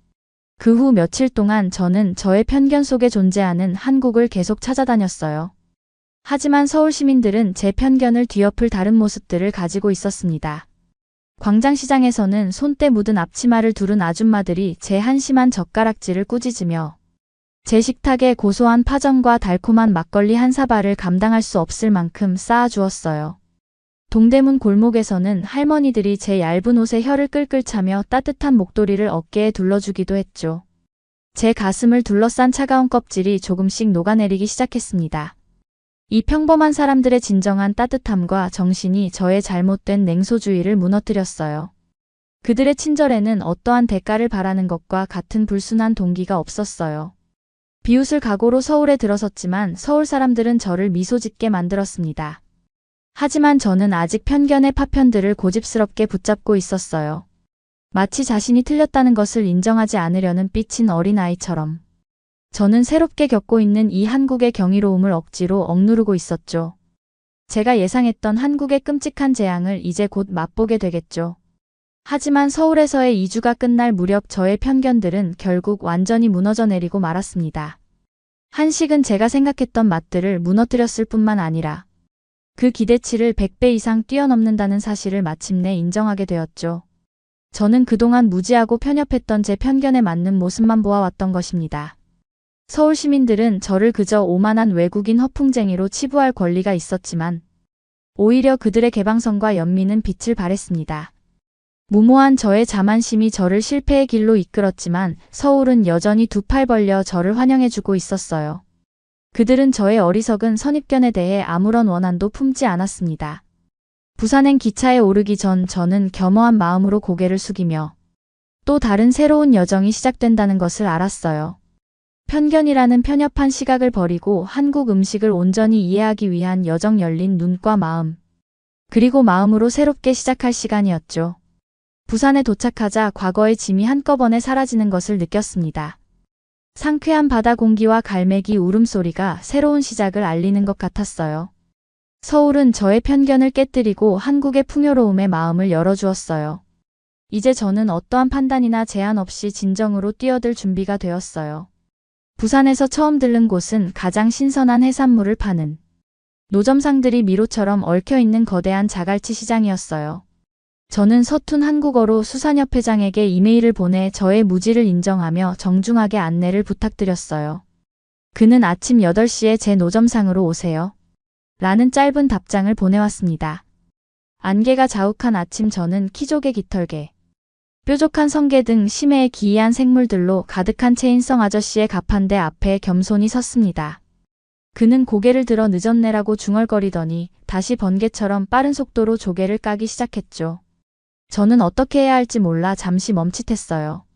[SPEAKER 4] 그 후 며칠 동안 저는 저의 편견 속에 존재하는 한국을 계속 찾아다녔어요. 하지만 서울 시민들은 제 편견을 뒤엎을 다른 모습들을 가지고 있었습니다. 광장시장에서는 손때 묻은 앞치마를 두른 아줌마들이 제 한심한 젓가락질을 꾸짖으며 제 식탁에 고소한 파전과 달콤한 막걸리 한 사발을 감당할 수 없을 만큼 쌓아주었어요. 동대문 골목에서는 할머니들이 제 얇은 옷에 혀를 끌끌 차며 따뜻한 목도리를 어깨에 둘러주기도 했죠. 제 가슴을 둘러싼 차가운 껍질이 조금씩 녹아내리기 시작했습니다. 이 평범한 사람들의 진정한 따뜻함과 정신이 저의 잘못된 냉소주의를 무너뜨렸어요. 그들의 친절에는 어떠한 대가를 바라는 것과 같은 불순한 동기가 없었어요. 비웃을 각오로 서울에 들어섰지만 서울 사람들은 저를 미소 짓게 만들었습니다. 하지만 저는 아직 편견의 파편들을 고집스럽게 붙잡고 있었어요. 마치 자신이 틀렸다는 것을 인정하지 않으려는 삐친 어린아이처럼. 저는 새롭게 겪고 있는 이 한국의 경이로움을 억지로 억누르고 있었죠. 제가 예상했던 한국의 끔찍한 재앙을 이제 곧 맛보게 되겠죠. 하지만 서울에서의 2주가 끝날 무렵 저의 편견들은 결국 완전히 무너져 내리고 말았습니다. 한식은 제가 생각했던 맛들을 무너뜨렸을 뿐만 아니라 그 기대치를 100배 이상 뛰어넘는다는 사실을 마침내 인정하게 되었죠. 저는 그동안 무지하고 편협했던 제 편견에 맞는 모습만 보아왔던 것입니다. 서울 시민들은 저를 그저 오만한 외국인 허풍쟁이로 치부할 권리가 있었지만 오히려 그들의 개방성과 연민은 빛을 발했습니다. 무모한 저의 자만심이 저를 실패의 길로 이끌었지만 서울은 여전히 두 팔 벌려 저를 환영해주고 있었어요. 그들은 저의 어리석은 선입견에 대해 아무런 원한도 품지 않았습니다. 부산행 기차에 오르기 전 저는 겸허한 마음으로 고개를 숙이며 또 다른 새로운 여정이 시작된다는 것을 알았어요. 편견이라는 편협한 시각을 버리고 한국 음식을 온전히 이해하기 위한 여정 열린 눈과 마음, 그리고 마음으로 새롭게 시작할 시간이었죠. 부산에 도착하자 과거의 짐이 한꺼번에 사라지는 것을 느꼈습니다. 상쾌한 바다 공기와 갈매기 울음소리가 새로운 시작을 알리는 것 같았어요. 서울은 저의 편견을 깨뜨리고 한국의 풍요로움에 마음을 열어주었어요. 이제 저는 어떠한 판단이나 제한 없이 진정으로 뛰어들 준비가 되었어요. 부산에서 처음 들른 곳은 가장 신선한 해산물을 파는 노점상들이 미로처럼 얽혀있는 거대한 자갈치 시장이었어요. 저는 서툰 한국어로 수산협 회장에게 이메일을 보내 저의 무지를 인정하며 정중하게 안내를 부탁드렸어요. 그는 아침 8시에 제 노점상으로 오세요. 라는 짧은 답장을 보내왔습니다. 안개가 자욱한 아침 저는 키조개, 깃털개, 뾰족한 성게 등 심해에 기이한 생물들로 가득한 체인성 아저씨의 가판대 앞에 겸손히 섰습니다. 그는 고개를 들어 늦었네라고 중얼거리더니 다시 번개처럼 빠른 속도로 조개를 까기 시작했죠. 저는 어떻게 해야 할지 몰라 잠시 멈칫했어요.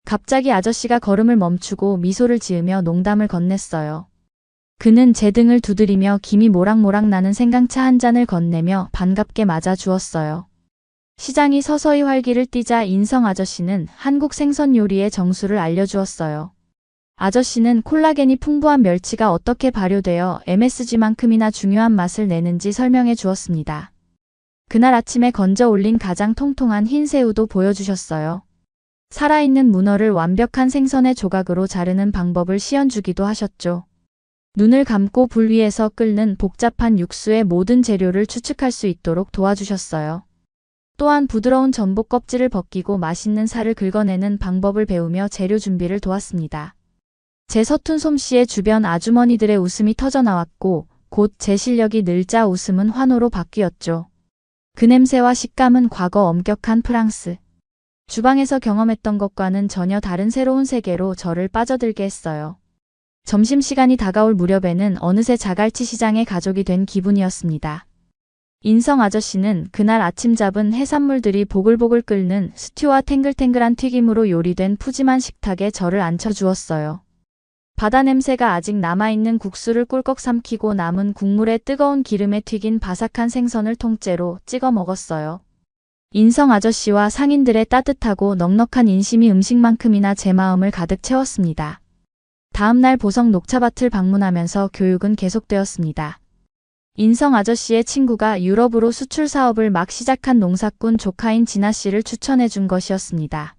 [SPEAKER 4] 갑자기 아저씨가 걸음을 멈추고 미소를 지으며 농담을 건넸어요. 그는 제 등을 두드리며 김이 모락모락 나는 생강차 한 잔을 건네며 반갑게 맞아 주었어요. 시장이 서서히 활기를 띠자 인성 아저씨는 한국 생선 요리의 정수를 알려주었어요. 아저씨는 콜라겐이 풍부한 멸치가 어떻게 발효되어 MSG만큼이나 중요한 맛을 내는지 설명해 주었습니다. 그날 아침에 건져 올린 가장 통통한 흰 새우도 보여주셨어요. 살아있는 문어를 완벽한 생선의 조각으로 자르는 방법을 시연주기도 하셨죠. 눈을 감고 불 위에서 끓는 복잡한 육수의 모든 재료를 추측할 수 있도록 도와주셨어요. 또한 부드러운 전복 껍질을 벗기고 맛있는 살을 긁어내는 방법을 배우며 재료 준비를 도왔습니다. 제 서툰 솜씨에 주변 아주머니들의 웃음이 터져나왔고 곧 제 실력이 늘자 웃음은 환호로 바뀌었죠. 그 냄새와 식감은 과거 엄격한 프랑스 주방에서 경험했던 것과는 전혀 다른 새로운 세계로 저를 빠져들게 했어요. 점심시간이 다가올 무렵에는 어느새 자갈치 시장의 가족이 된 기분이었습니다. 인성 아저씨는 그날 아침 잡은 해산물들이 보글보글 끓는 스튜와 탱글탱글한 튀김으로 요리된 푸짐한 식탁에 저를 앉혀주었어요. 바다 냄새가 아직 남아있는 국수를 꿀꺽 삼키고 남은 국물에 뜨거운 기름에 튀긴 바삭한 생선을 통째로 찍어 먹었어요. 인성 아저씨와 상인들의 따뜻하고 넉넉한 인심이 음식만큼이나 제 마음을 가득 채웠습니다. 다음 날 보성 녹차밭을 방문하면서 교육은 계속되었습니다. 인성 아저씨의 친구가 유럽으로 수출 사업을 막 시작한 농사꾼 조카인 진아 씨를 추천해 준 것이었습니다.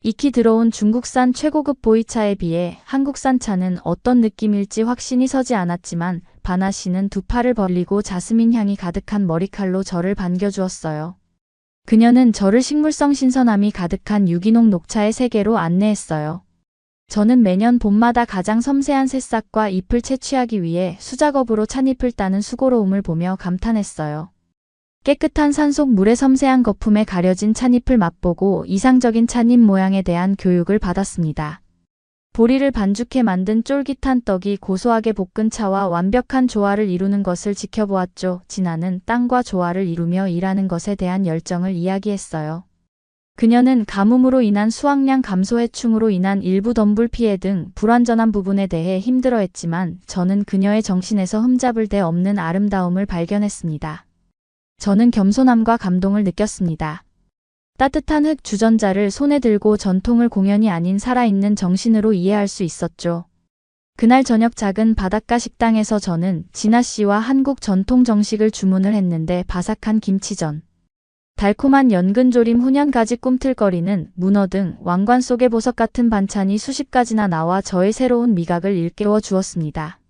[SPEAKER 4] 익히 들어온 중국산 최고급 보이차에 비해 한국산 차는 어떤 느낌일지 확신이 서지 않았지만 바나 씨는 두 팔을 벌리고 자스민 향이 가득한 머리칼로 저를 반겨주었어요. 그녀는 저를 식물성 신선함이 가득한 유기농 녹차의 세계로 안내했어요. 저는 매년 봄마다 가장 섬세한 새싹과 잎을 채취하기 위해 수작업으로 찻잎을 따는 수고로움을 보며 감탄했어요. 깨끗한 산속 물의 섬세한 거품에 가려진 찻잎을 맛보고 이상적인 찻잎 모양에 대한 교육을 받았습니다. 보리를 반죽해 만든 쫄깃한 떡이 고소하게 볶은 차와 완벽한 조화를 이루는 것을 지켜보았죠. 진아는 땅과 조화를 이루며 일하는 것에 대한 열정을 이야기했어요. 그녀는 가뭄으로 인한 수확량 감소 해충으로 인한 일부 덤불 피해 등 불완전한 부분에 대해 힘들어했지만 저는 그녀의 정신에서 흠잡을 데 없는 아름다움을 발견했습니다. 저는 겸손함과 감동을 느꼈습니다. 따뜻한 흙 주전자를 손에 들고 전통을 공연이 아닌 살아있는 정신으로 이해할 수 있었죠. 그날 저녁 작은 바닷가 식당에서 저는 진아 씨와 한국 전통 정식을 주문을 했는데 바삭한 김치전, 달콤한 연근조림 훈연까지 꿈틀거리는 문어 등 왕관 속의 보석 같은 반찬이 수십 가지나 나와 저의 새로운 미각을 일깨워 주었습니다.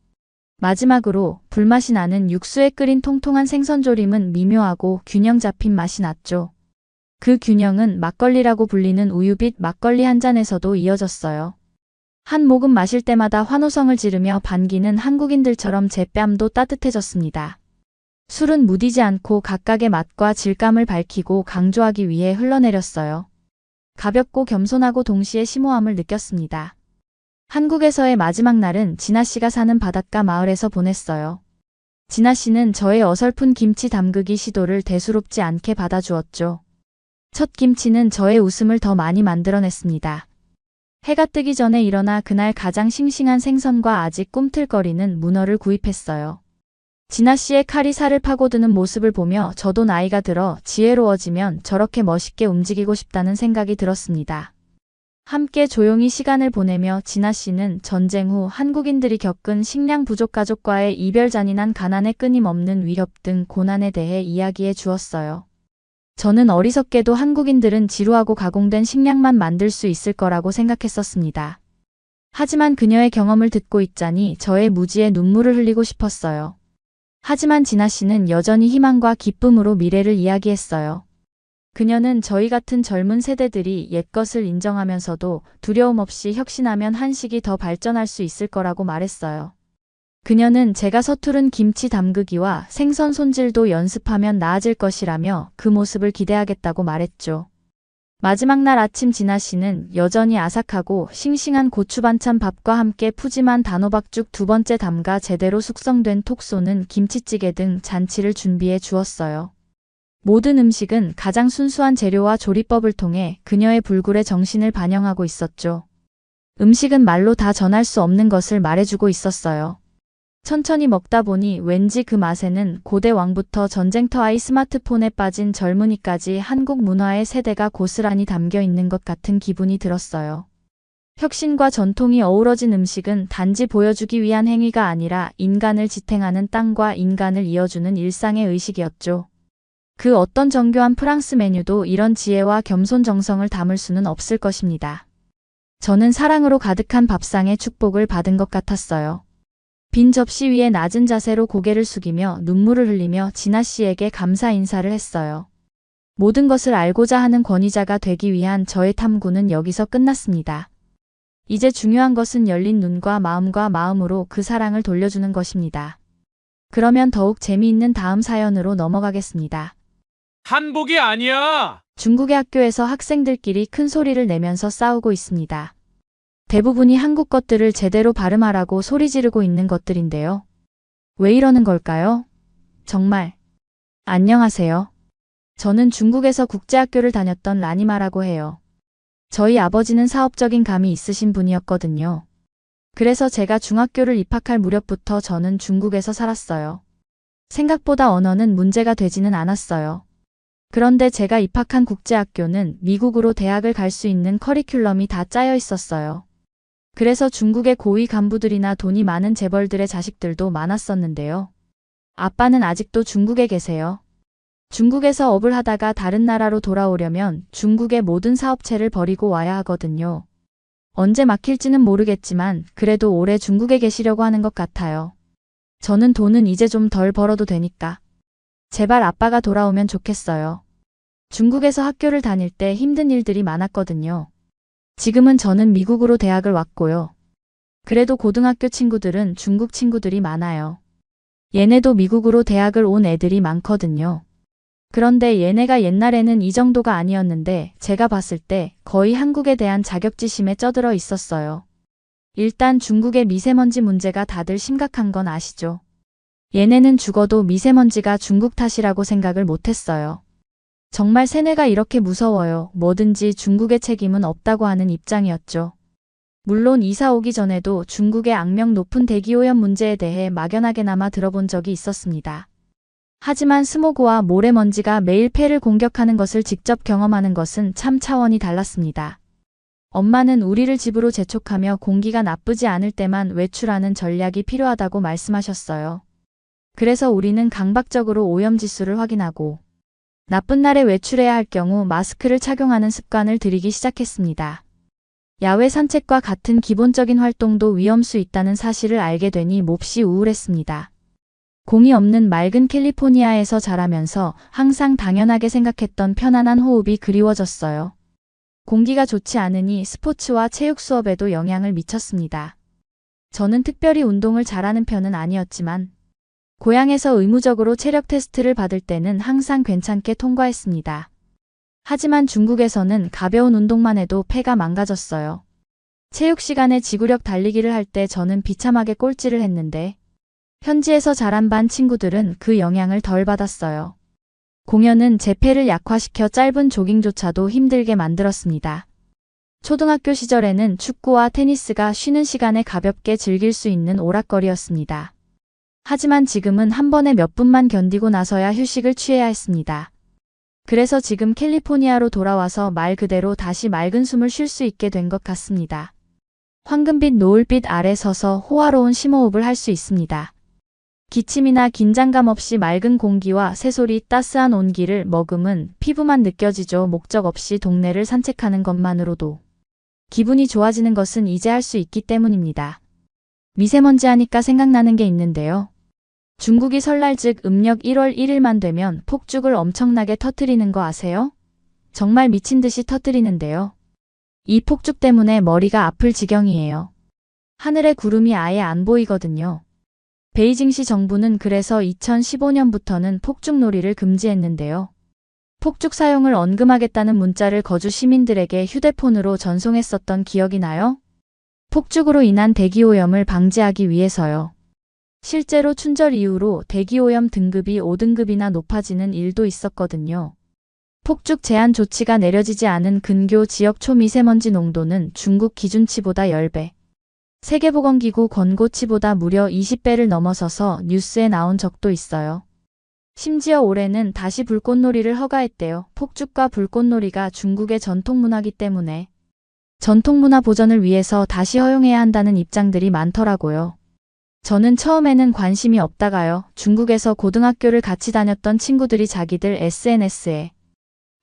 [SPEAKER 4] 마지막으로 불맛이 나는 육수에 끓인 통통한 생선조림은 미묘하고 균형 잡힌 맛이 났죠. 그 균형은 막걸리라고 불리는 우유빛 막걸리 한 잔에서도 이어졌어요. 한 모금 마실 때마다 환호성을 지르며 반기는 한국인들처럼 제 뺨도 따뜻해졌습니다. 술은 무디지 않고 각각의 맛과 질감을 밝히고 강조하기 위해 흘러내렸어요. 가볍고 겸손하고 동시에 심오함을 느꼈습니다. 한국에서의 마지막 날은 진아 씨가 사는 바닷가 마을에서 보냈어요. 진아 씨는 저의 어설픈 김치 담그기 시도를 대수롭지 않게 받아주었죠. 첫 김치는 저의 웃음을 더 많이 만들어냈습니다. 해가 뜨기 전에 일어나 그날 가장 싱싱한 생선과 아직 꿈틀거리는 문어를 구입했어요. 진아 씨의 칼이 살을 파고드는 모습을 보며 저도 나이가 들어 지혜로워지면 저렇게 멋있게 움직이고 싶다는 생각이 들었습니다. 함께 조용히 시간을 보내며 진아 씨는 전쟁 후 한국인들이 겪은 식량 부족, 가족과의 이별, 잔인한 가난의 끊임없는 위협 등 고난에 대해 이야기해 주었어요. 저는 어리석게도 한국인들은 지루하고 가공된 식량만 만들 수 있을 거라고 생각했었습니다. 하지만 그녀의 경험을 듣고 있자니 저의 무지에 눈물을 흘리고 싶었어요. 하지만 진아 씨는 여전히 희망과 기쁨으로 미래를 이야기했어요. 그녀는 저희 같은 젊은 세대들이 옛것을 인정하면서도 두려움 없이 혁신하면 한식이 더 발전할 수 있을 거라고 말했어요. 그녀는 제가 서투른 김치 담그기와 생선 손질도 연습하면 나아질 것이라며 그 모습을 기대하겠다고 말했죠. 마지막 날 아침 진아 씨는 여전히 아삭하고 싱싱한 고추 반찬 밥과 함께 푸짐한 단호박죽, 두 번째 담가 제대로 숙성된 톡 쏘는 김치찌개 등 잔치를 준비해 주었어요. 모든 음식은 가장 순수한 재료와 조리법을 통해 그녀의 불굴의 정신을 반영하고 있었죠. 음식은 말로 다 전할 수 없는 것을 말해주고 있었어요. 천천히 먹다 보니 왠지 그 맛에는 고대 왕부터 전쟁터 아이, 스마트폰에 빠진 젊은이까지 한국 문화의 세대가 고스란히 담겨 있는 것 같은 기분이 들었어요. 혁신과 전통이 어우러진 음식은 단지 보여주기 위한 행위가 아니라 인간을 지탱하는 땅과 인간을 이어주는 일상의 의식이었죠. 그 어떤 정교한 프랑스 메뉴도 이런 지혜와 겸손 정성을 담을 수는 없을 것입니다. 저는 사랑으로 가득한 밥상의 축복을 받은 것 같았어요. 빈 접시 위에 낮은 자세로 고개를 숙이며 눈물을 흘리며 진아 씨에게 감사 인사를 했어요. 모든 것을 알고자 하는 권위자가 되기 위한 저의 탐구는 여기서 끝났습니다. 이제 중요한 것은 열린 눈과 마음으로 그 사랑을 돌려주는 것입니다. 그러면 더욱 재미있는 다음 사연으로 넘어가겠습니다.
[SPEAKER 5] 한복이 아니야.
[SPEAKER 4] 중국의 학교에서 학생들끼리 큰 소리를 내면서 싸우고 있습니다. 대부분이 한국 것들을 제대로 발음하라고 소리 지르고 있는 것들인데요. 왜 이러는 걸까요? 정말. 안녕하세요. 저는 중국에서 국제학교를 다녔던 라니마라고 해요. 저희 아버지는 사업적인 감이 있으신 분이었거든요. 그래서 제가 중학교를 입학할 무렵부터 저는 중국에서 살았어요. 생각보다 언어는 문제가 되지는 않았어요. 그런데 제가 입학한 국제학교는 미국으로 대학을 갈 수 있는 커리큘럼이 다 짜여 있었어요. 그래서 중국의 고위 간부들이나 돈이 많은 재벌들의 자식들도 많았었는데요. 아빠는 아직도 중국에 계세요. 중국에서 업을 하다가 다른 나라로 돌아오려면 중국의 모든 사업체를 버리고 와야 하거든요. 언제 막힐지는 모르겠지만 그래도 오래 중국에 계시려고 하는 것 같아요. 저는 돈은 이제 좀 덜 벌어도 되니까. 제발 아빠가 돌아오면 좋겠어요. 중국에서 학교를 다닐 때 힘든 일들이 많았거든요. 지금은 저는 미국으로 대학을 왔고요. 그래도 고등학교 친구들은 중국 친구들이 많아요. 얘네도 미국으로 대학을 온 애들이 많거든요. 그런데 얘네가 옛날에는 이 정도가 아니었는데 제가 봤을 때 거의 한국에 대한 자격지심에 쩌들어 있었어요. 일단 중국의 미세먼지 문제가 다들 심각한 건 아시죠? 얘네는 죽어도 미세먼지가 중국 탓이라고 생각을 못했어요. 정말 세뇌가 이렇게 무서워요. 뭐든지 중국의 책임은 없다고 하는 입장이었죠. 물론 이사 오기 전에도 중국의 악명 높은 대기오염 문제에 대해 막연하게나마 들어본 적이 있었습니다. 하지만 스모그와 모래먼지가 매일 폐를 공격하는 것을 직접 경험하는 것은 참 차원이 달랐습니다. 엄마는 우리를 집으로 재촉하며 공기가 나쁘지 않을 때만 외출하는 전략이 필요하다고 말씀하셨어요. 그래서 우리는 강박적으로 오염지수를 확인하고 나쁜 날에 외출해야 할 경우 마스크를 착용하는 습관을 들이기 시작했습니다. 야외 산책과 같은 기본적인 활동도 위험수 있다는 사실을 알게 되니 몹시 우울했습니다. 공이 없는 맑은 캘리포니아에서 자라면서 항상 당연하게 생각했던 편안한 호흡이 그리워졌어요. 공기가 좋지 않으니 스포츠와 체육 수업에도 영향을 미쳤습니다. 저는 특별히 운동을 잘하는 편은 아니었지만 고향에서 의무적으로 체력 테스트를 받을 때는 항상 괜찮게 통과했습니다. 하지만 중국에서는 가벼운 운동만 해도 폐가 망가졌어요. 체육 시간에 지구력 달리기를 할 때 저는 비참하게 꼴찌를 했는데 현지에서 자란 반 친구들은 그 영향을 덜 받았어요. 공연은 제 폐를 약화시켜 짧은 조깅조차도 힘들게 만들었습니다. 초등학교 시절에는 축구와 테니스가 쉬는 시간에 가볍게 즐길 수 있는 오락거리였습니다. 하지만 지금은 한 번에 몇 분만 견디고 나서야 휴식을 취해야 했습니다. 그래서 지금 캘리포니아로 돌아와서 말 그대로 다시 맑은 숨을 쉴 수 있게 된 것 같습니다. 황금빛 노을빛 아래 서서 호화로운 심호흡을 할 수 있습니다. 기침이나 긴장감 없이 맑은 공기와 새소리 따스한 온기를 머금은 피부만 느껴지죠. 목적 없이 동네를 산책하는 것만으로도 기분이 좋아지는 것은 이제 할 수 있기 때문입니다. 미세먼지 하니까 생각나는 게 있는데요. 중국이 설날 즉 음력 1월 1일만 되면 폭죽을 엄청나게 터뜨리는 거 아세요? 정말 미친 듯이 터뜨리는데요. 이 폭죽 때문에 머리가 아플 지경이에요. 하늘에 구름이 아예 안 보이거든요. 베이징시 정부는 그래서 2015년부터는 폭죽놀이를 금지했는데요. 폭죽 사용을 언금하겠다는 문자를 거주 시민들에게 휴대폰으로 전송했었던 기억이 나요? 폭죽으로 인한 대기오염을 방지하기 위해서요. 실제로 춘절 이후로 대기오염 등급이 5등급이나 높아지는 일도 있었거든요. 폭죽 제한 조치가 내려지지 않은 근교 지역 초미세먼지 농도는 중국 기준치보다 10배, 세계보건기구 권고치보다 무려 20배를 넘어서서 뉴스에 나온 적도 있어요. 심지어 올해는 다시 불꽃놀이를 허가했대요. 폭죽과 불꽃놀이가 중국의 전통문화이기 때문에 전통문화 보전을 위해서 다시 허용해야 한다는 입장들이 많더라고요. 저는 처음에는 관심이 없다가요. 중국에서 고등학교를 같이 다녔던 친구들이 자기들 SNS에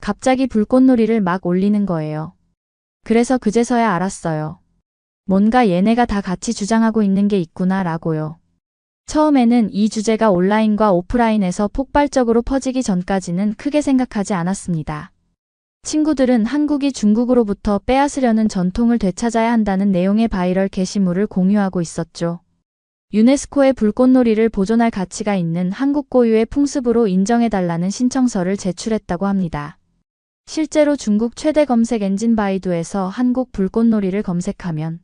[SPEAKER 4] 갑자기 불꽃놀이를 막 올리는 거예요. 그래서 그제서야 알았어요. 뭔가 얘네가 다 같이 주장하고 있는 게 있구나 라고요. 처음에는 이 주제가 온라인과 오프라인에서 폭발적으로 퍼지기 전까지는 크게 생각하지 않았습니다. 친구들은 한국이 중국으로부터 빼앗으려는 전통을 되찾아야 한다는 내용의 바이럴 게시물을 공유하고 있었죠. 유네스코의 불꽃놀이를 보존할 가치가 있는 한국 고유의 풍습으로 인정해달라는 신청서를 제출했다고 합니다. 실제로 중국 최대 검색 엔진 바이두에서 한국 불꽃놀이를 검색하면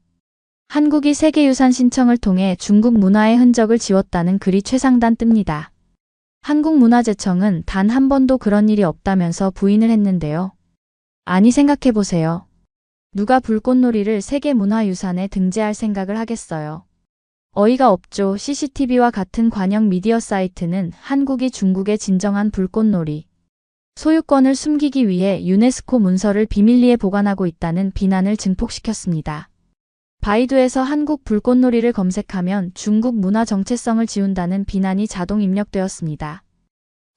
[SPEAKER 4] 한국이 세계유산 신청을 통해 중국 문화의 흔적을 지웠다는 글이 최상단 뜹니다. 한국문화재청은 단 한 번도 그런 일이 없다면서 부인을 했는데요. 아니 생각해보세요. 누가 불꽃놀이를 세계문화유산에 등재할 생각을 하겠어요. 어이가 없죠. CCTV와 같은 관영 미디어 사이트는 한국이 중국의 진정한 불꽃놀이 소유권을 숨기기 위해 유네스코 문서를 비밀리에 보관하고 있다는 비난을 증폭시켰습니다. 바이두에서 한국 불꽃놀이를 검색하면 중국 문화 정체성을 지운다는 비난이 자동 입력되었습니다.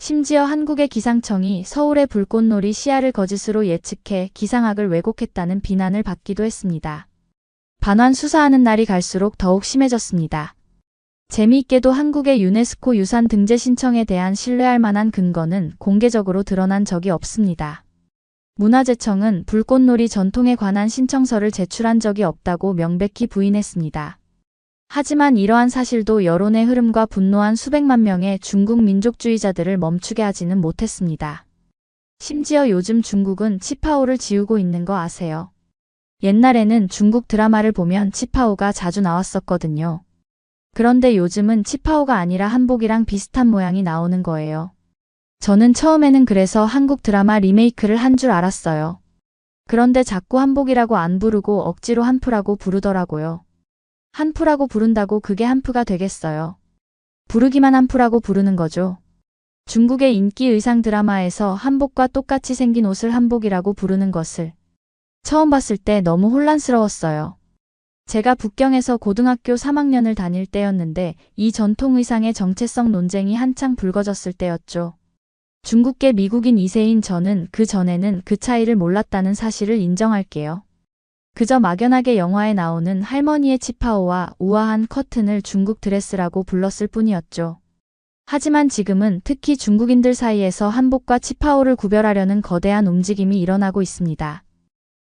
[SPEAKER 4] 심지어 한국의 기상청이 서울의 불꽃놀이 시야를 거짓으로 예측해 기상학을 왜곡했다는 비난을 받기도 했습니다. 반환 수사하는 날이 갈수록 더욱 심해졌습니다. 재미있게도 한국의 유네스코 유산 등재 신청에 대한 신뢰할 만한 근거는 공개적으로 드러난 적이 없습니다. 문화재청은 불꽃놀이 전통에 관한 신청서를 제출한 적이 없다고 명백히 부인했습니다. 하지만 이러한 사실도 여론의 흐름과 분노한 수백만 명의 중국 민족주의자들을 멈추게 하지는 못했습니다. 심지어 요즘 중국은 치파오를 지우고 있는 거 아세요? 옛날에는 중국 드라마를 보면 치파오가 자주 나왔었거든요. 그런데 요즘은 치파오가 아니라 한복이랑 비슷한 모양이 나오는 거예요. 저는 처음에는 그래서 한국 드라마 리메이크를 한 줄 알았어요. 그런데 자꾸 한복이라고 안 부르고 억지로 한푸라고 부르더라고요. 한푸라고 부른다고 그게 한푸가 되겠어요. 부르기만 한푸라고 부르는 거죠. 중국의 인기 의상 드라마에서 한복과 똑같이 생긴 옷을 한복이라고 부르는 것을 처음 봤을 때 너무 혼란스러웠어요. 제가 북경에서 고등학교 3학년을 다닐 때였는데 이 전통 의상의 정체성 논쟁이 한창 불거졌을 때였죠. 중국계 미국인 2세인 저는 그 전에는 그 차이를 몰랐다는 사실을 인정할게요. 그저 막연하게 영화에 나오는 할머니의 치파오와 우아한 커튼을 중국 드레스라고 불렀을 뿐이었죠. 하지만 지금은 특히 중국인들 사이에서 한복과 치파오를 구별하려는 거대한 움직임이 일어나고 있습니다.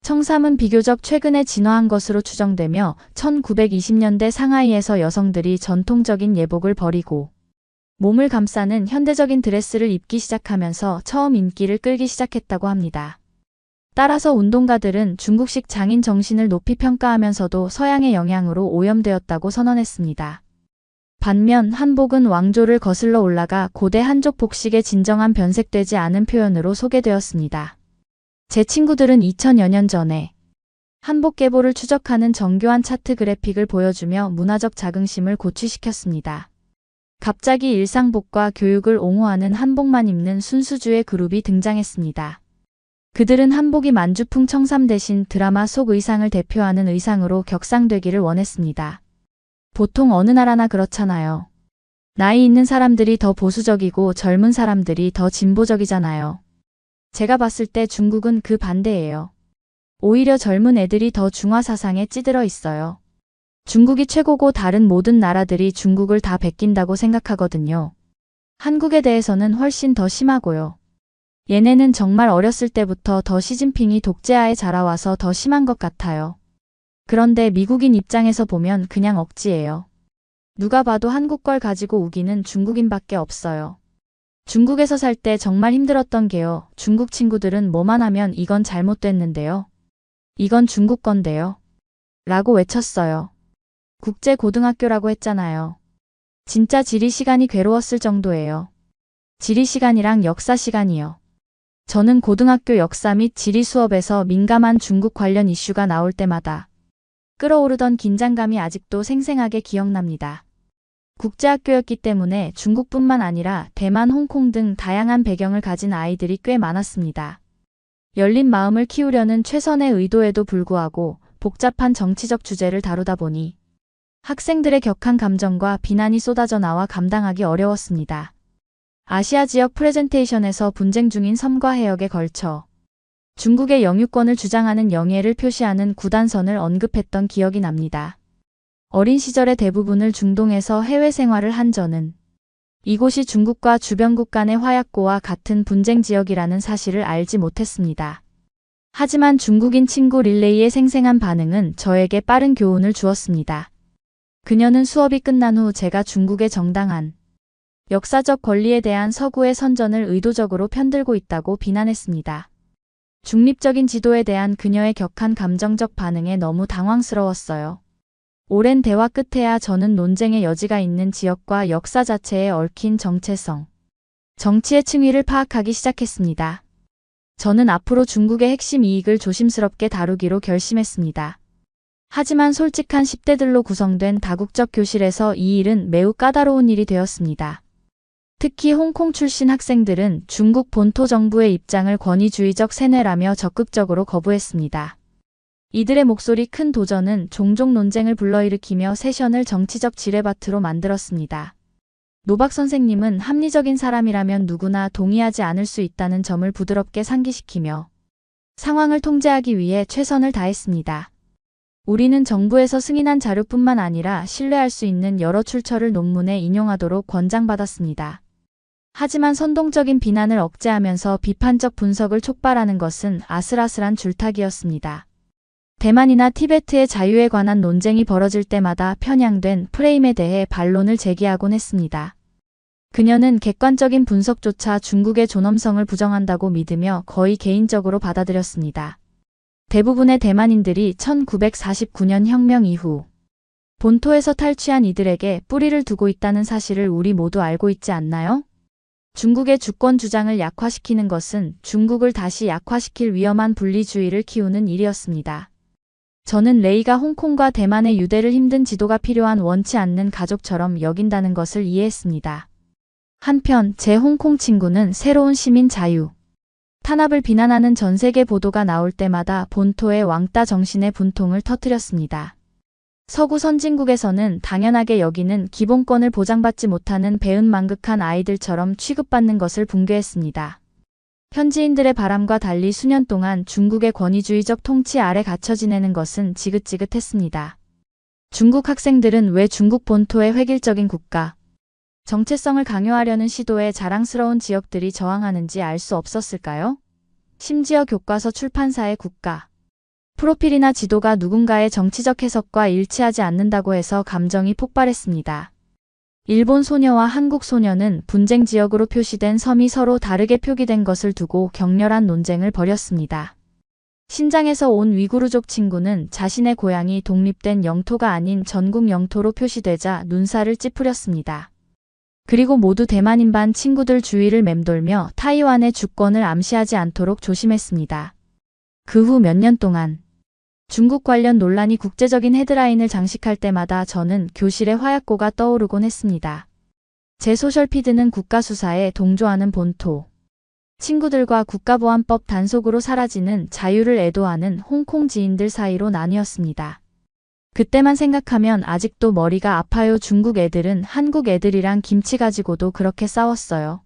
[SPEAKER 4] 청삼은 비교적 최근에 진화한 것으로 추정되며 1920년대 상하이에서 여성들이 전통적인 예복을 버리고 몸을 감싸는 현대적인 드레스를 입기 시작하면서 처음 인기를 끌기 시작했다고 합니다. 따라서 운동가들은 중국식 장인 정신을 높이 평가하면서도 서양의 영향으로 오염되었다고 선언했습니다. 반면 한복은 왕조를 거슬러 올라가 고대 한족 복식의 진정한 변색되지 않은 표현으로 소개되었습니다. 제 친구들은 2000여 년 전에 한복 계보를 추적하는 정교한 차트 그래픽을 보여주며 문화적 자긍심을 고취시켰습니다. 갑자기 일상복과 교육을 옹호하는 한복만 입는 순수주의 그룹이 등장했습니다. 그들은 한복이 만주풍 청삼 대신 드라마 속 의상을 대표하는 의상으로 격상되기를 원했습니다. 보통 어느 나라나 그렇잖아요. 나이 있는 사람들이 더 보수적이고 젊은 사람들이 더 진보적이잖아요. 제가 봤을 때 중국은 그 반대예요. 오히려 젊은 애들이 더 중화 사상에 찌들어 있어요. 중국이 최고고 다른 모든 나라들이 중국을 다 베낀다고 생각하거든요. 한국에 대해서는 훨씬 더 심하고요. 얘네는 정말 어렸을 때부터 더 시진핑이 독재하에 자라와서 더 심한 것 같아요. 그런데 미국인 입장에서 보면 그냥 억지예요. 누가 봐도 한국 걸 가지고 우기는 중국인밖에 없어요. 중국에서 살 때 정말 힘들었던 게요. 중국 친구들은 뭐만 하면 이건 잘못됐는데요. 이건 중국 건데요. 라고 외쳤어요. 국제고등학교라고 했잖아요. 진짜 지리 시간이 괴로웠을 정도예요. 지리 시간이랑 역사 시간이요. 저는 고등학교 역사 및 지리 수업에서 민감한 중국 관련 이슈가 나올 때마다 끌어오르던 긴장감이 아직도 생생하게 기억납니다. 국제학교였기 때문에 중국뿐만 아니라 대만, 홍콩 등 다양한 배경을 가진 아이들이 꽤 많았습니다. 열린 마음을 키우려는 최선의 의도에도 불구하고 복잡한 정치적 주제를 다루다 보니 학생들의 격한 감정과 비난이 쏟아져 나와 감당하기 어려웠습니다. 아시아 지역 프레젠테이션에서 분쟁 중인 섬과 해역에 걸쳐 중국의 영유권을 주장하는 영예를 표시하는 구단선을 언급했던 기억이 납니다. 어린 시절의 대부분을 중동에서 해외 생활을 한 저는 이곳이 중국과 주변국 간의 화약고와 같은 분쟁 지역이라는 사실을 알지 못했습니다. 하지만 중국인 친구 릴레이의 생생한 반응은 저에게 빠른 교훈을 주었습니다. 그녀는 수업이 끝난 후 제가 중국의 정당한 역사적 권리에 대한 서구의 선전을 의도적으로 편들고 있다고 비난했습니다. 중립적인 지도에 대한 그녀의 격한 감정적 반응에 너무 당황스러웠어요. 오랜 대화 끝에야 저는 논쟁의 여지가 있는 지역과 역사 자체에 얽힌 정체성, 정치의 층위를 파악하기 시작했습니다. 저는 앞으로 중국의 핵심 이익을 조심스럽게 다루기로 결심했습니다. 하지만 솔직한 10대들로 구성된 다국적 교실에서 이 일은 매우 까다로운 일이 되었습니다. 특히 홍콩 출신 학생들은 중국 본토 정부의 입장을 권위주의적 세뇌라며 적극적으로 거부했습니다. 이들의 목소리 큰 도전은 종종 논쟁을 불러일으키며 세션을 정치적 지뢰밭으로 만들었습니다. 노박 선생님은 합리적인 사람이라면 누구나 동의하지 않을 수 있다는 점을 부드럽게 상기시키며 상황을 통제하기 위해 최선을 다했습니다. 우리는 정부에서 승인한 자료뿐만 아니라 신뢰할 수 있는 여러 출처를 논문에 인용하도록 권장받았습니다. 하지만 선동적인 비난을 억제하면서 비판적 분석을 촉발하는 것은 아슬아슬한 줄타기였습니다. 대만이나 티베트의 자유에 관한 논쟁이 벌어질 때마다 편향된 프레임에 대해 반론을 제기하곤 했습니다. 그녀는 객관적인 분석조차 중국의 존엄성을 부정한다고 믿으며 거의 개인적으로 받아들였습니다. 대부분의 대만인들이 1949년 혁명 이후 본토에서 탈취한 이들에게 뿌리를 두고 있다는 사실을 우리 모두 알고 있지 않나요? 중국의 주권 주장을 약화시키는 것은 중국을 다시 약화시킬 위험한 분리주의를 키우는 일이었습니다. 저는 레이가 홍콩과 대만의 유대를 힘든 지도가 필요한 원치 않는 가족처럼 여긴다는 것을 이해했습니다. 한편 제 홍콩 친구는 새로운 시민 자유, 탄압을 비난하는 전 세계 보도가 나올 때마다 본토의 왕따 정신의 분통을 터뜨렸습니다. 서구 선진국에서는 당연하게 여기는 기본권을 보장받지 못하는 배은망극한 아이들처럼 취급받는 것을 붕괴했습니다. 현지인들의 바람과 달리 수년 동안 중국의 권위주의적 통치 아래 갇혀 지내는 것은 지긋지긋했습니다. 중국 학생들은 왜 중국 본토의 획일적인 국가, 정체성을 강요하려는 시도에 자랑스러운 지역들이 저항하는지 알 수 없었을까요? 심지어 교과서 출판사의 국가 프로필이나 지도가 누군가의 정치적 해석과 일치하지 않는다고 해서 감정이 폭발했습니다. 일본 소녀와 한국 소녀는 분쟁 지역으로 표시된 섬이 서로 다르게 표기된 것을 두고 격렬한 논쟁을 벌였습니다. 신장에서 온 위구르족 친구는 자신의 고향이 독립된 영토가 아닌 전국 영토로 표시되자 눈살을 찌푸렸습니다. 그리고 모두 대만인 반 친구들 주위를 맴돌며 타이완의 주권을 암시하지 않도록 조심했습니다. 그 후 몇 년 동안 중국 관련 논란이 국제적인 헤드라인을 장식할 때마다 저는 교실의 화약고가 떠오르곤 했습니다. 제 소셜피드는 국가수사에 동조하는 본토 친구들과 국가보안법 단속으로 사라지는 자유를 애도하는 홍콩 지인들 사이로 나뉘었습니다. 그때만 생각하면 아직도 머리가 아파요. 중국 애들은 한국 애들이랑 김치 가지고도 그렇게 싸웠어요.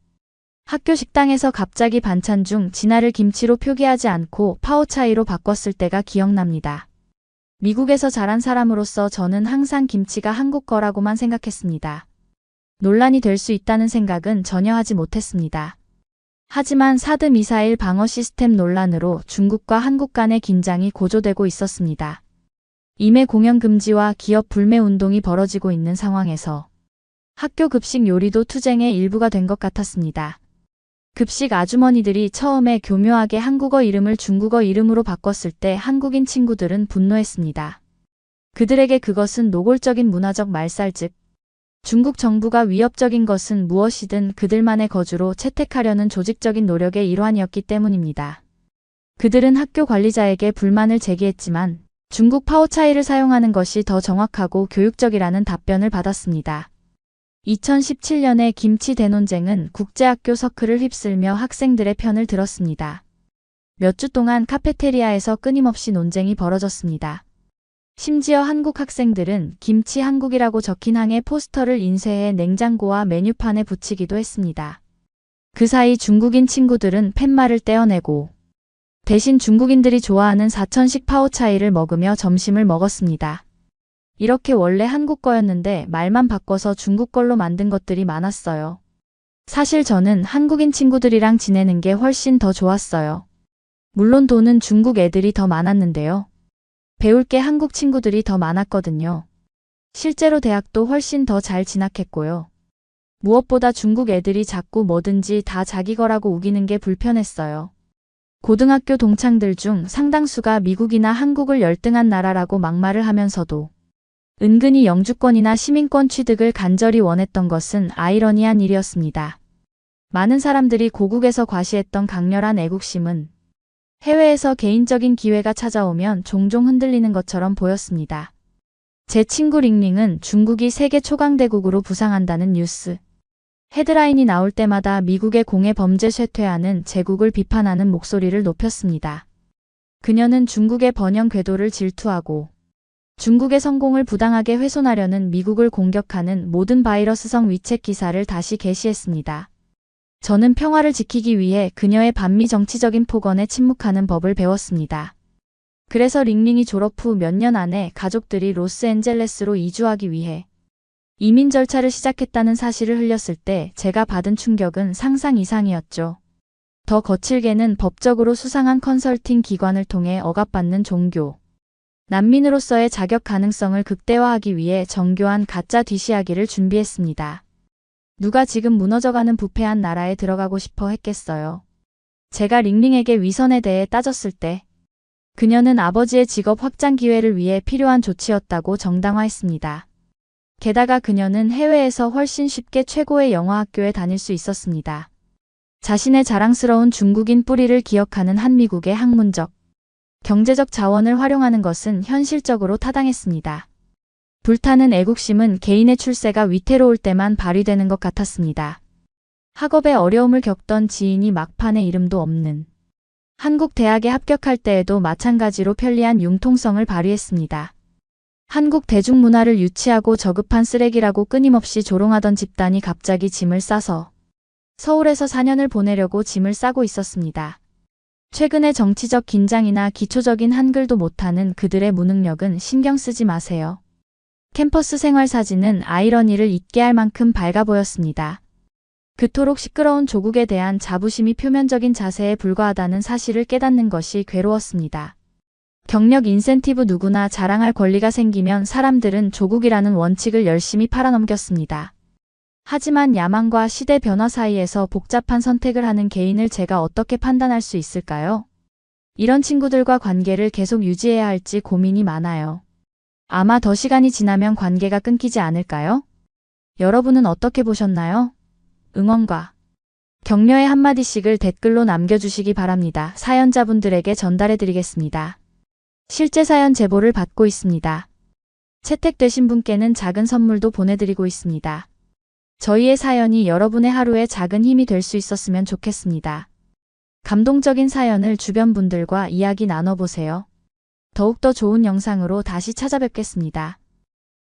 [SPEAKER 4] 학교 식당에서 갑자기 반찬 중 진화를 김치로 표기하지 않고 파오차이로 바꿨을 때가 기억납니다. 미국에서 자란 사람으로서 저는 항상 김치가 한국 거라고만 생각했습니다. 논란이 될 수 있다는 생각은 전혀 하지 못했습니다. 하지만 사드 미사일 방어 시스템 논란으로 중국과 한국 간의 긴장이 고조되고 있었습니다. 임해 공연 금지와 기업 불매 운동이 벌어지고 있는 상황에서 학교 급식 요리도 투쟁의 일부가 된 것 같았습니다. 급식 아주머니들이 처음에 교묘하게 한국어 이름을 중국어 이름으로 바꿨을 때 한국인 친구들은 분노했습니다. 그들에게 그것은 노골적인 문화적 말살, 즉 중국 정부가 위협적인 것은 무엇이든 그들만의 거주로 채택하려는 조직적인 노력의 일환이었기 때문입니다. 그들은 학교 관리자에게 불만을 제기했지만 중국 파오차이를 사용하는 것이 더 정확하고 교육적이라는 답변을 받았습니다. 2017년의 김치 대논쟁은 국제학교 서클을 휩쓸며 학생들의 편을 들었습니다. 몇 주 동안 카페테리아에서 끊임없이 논쟁이 벌어졌습니다. 심지어 한국 학생들은 김치 한국이라고 적힌 항에 포스터를 인쇄해 냉장고와 메뉴판에 붙이기도 했습니다. 그 사이 중국인 친구들은 팻말을 떼어내고 대신 중국인들이 좋아하는 사천식 파오차이를 먹으며 점심을 먹었습니다. 이렇게 원래 한국 거였는데 말만 바꿔서 중국 걸로 만든 것들이 많았어요. 사실 저는 한국인 친구들이랑 지내는 게 훨씬 더 좋았어요. 물론 돈은 중국 애들이 더 많았는데요. 배울 게 한국 친구들이 더 많았거든요. 실제로 대학도 훨씬 더 잘 진학했고요. 무엇보다 중국 애들이 자꾸 뭐든지 다 자기 거라고 우기는 게 불편했어요. 고등학교 동창들 중 상당수가 미국이나 한국을 열등한 나라라고 막말을 하면서도 은근히 영주권이나 시민권 취득을 간절히 원했던 것은 아이러니한 일이었습니다. 많은 사람들이 고국에서 과시했던 강렬한 애국심은 해외에서 개인적인 기회가 찾아오면 종종 흔들리는 것처럼 보였습니다. 제 친구 링링은 중국이 세계 초강대국으로 부상한다는 뉴스 헤드라인이 나올 때마다 미국의 공해 범죄 쇠퇴하는 제국을 비판하는 목소리를 높였습니다. 그녀는 중국의 번영 궤도를 질투하고 중국의 성공을 부당하게 훼손하려는 미국을 공격하는 모든 바이러스성 위책 기사를 다시 게시했습니다. 저는 평화를 지키기 위해 그녀의 반미 정치적인 폭언에 침묵하는 법을 배웠습니다. 그래서 링링이 졸업 후 몇 년 안에 가족들이 로스앤젤레스로 이주하기 위해 이민 절차를 시작했다는 사실을 흘렸을 때 제가 받은 충격은 상상 이상이었죠. 더 거칠게는 법적으로 수상한 컨설팅 기관을 통해 억압받는 종교 난민으로서의 자격 가능성을 극대화하기 위해 정교한 가짜 뒷이야기를 준비했습니다. 누가 지금 무너져가는 부패한 나라에 들어가고 싶어 했겠어요. 제가 링링에게 위선에 대해 따졌을 때 그녀는 아버지의 직업 확장 기회를 위해 필요한 조치였다고 정당화했습니다. 게다가 그녀는 해외에서 훨씬 쉽게 최고의 영어학교에 다닐 수 있었습니다. 자신의 자랑스러운 중국인 뿌리를 기억하는 한미국의 학문적, 경제적 자원을 활용하는 것은 현실적으로 타당했습니다. 불타는 애국심은 개인의 출세가 위태로울 때만 발휘되는 것 같았습니다. 학업에 어려움을 겪던 지인이 막판에 이름도 없는 한국 대학에 합격할 때에도 마찬가지로 편리한 융통성을 발휘했습니다. 한국 대중문화를 유치하고 저급한 쓰레기라고 끊임없이 조롱하던 집단이 갑자기 짐을 싸서 서울에서 4년을 보내려고 짐을 싸고 있었습니다. 최근의 정치적 긴장이나 기초적인 한글도 못하는 그들의 무능력은 신경 쓰지 마세요. 캠퍼스 생활 사진은 아이러니를 잊게 할 만큼 밝아 보였습니다. 그토록 시끄러운 조국에 대한 자부심이 표면적인 자세에 불과하다는 사실을 깨닫는 것이 괴로웠습니다. 경력 인센티브 누구나 자랑할 권리가 생기면 사람들은 조국이라는 원칙을 열심히 팔아넘겼습니다. 하지만 야망과 시대 변화 사이에서 복잡한 선택을 하는 개인을 제가 어떻게 판단할 수 있을까요? 이런 친구들과 관계를 계속 유지해야 할지 고민이 많아요. 아마 더 시간이 지나면 관계가 끊기지 않을까요? 여러분은 어떻게 보셨나요? 응원과 격려의 한마디씩을 댓글로 남겨주시기 바랍니다. 사연자분들에게 전달해드리겠습니다. 실제 사연 제보를 받고 있습니다. 채택되신 분께는 작은 선물도 보내드리고 있습니다. 저희의 사연이 여러분의 하루에 작은 힘이 될 수 있었으면 좋겠습니다. 감동적인 사연을 주변 분들과 이야기 나눠보세요. 더욱더 좋은 영상으로 다시 찾아뵙겠습니다.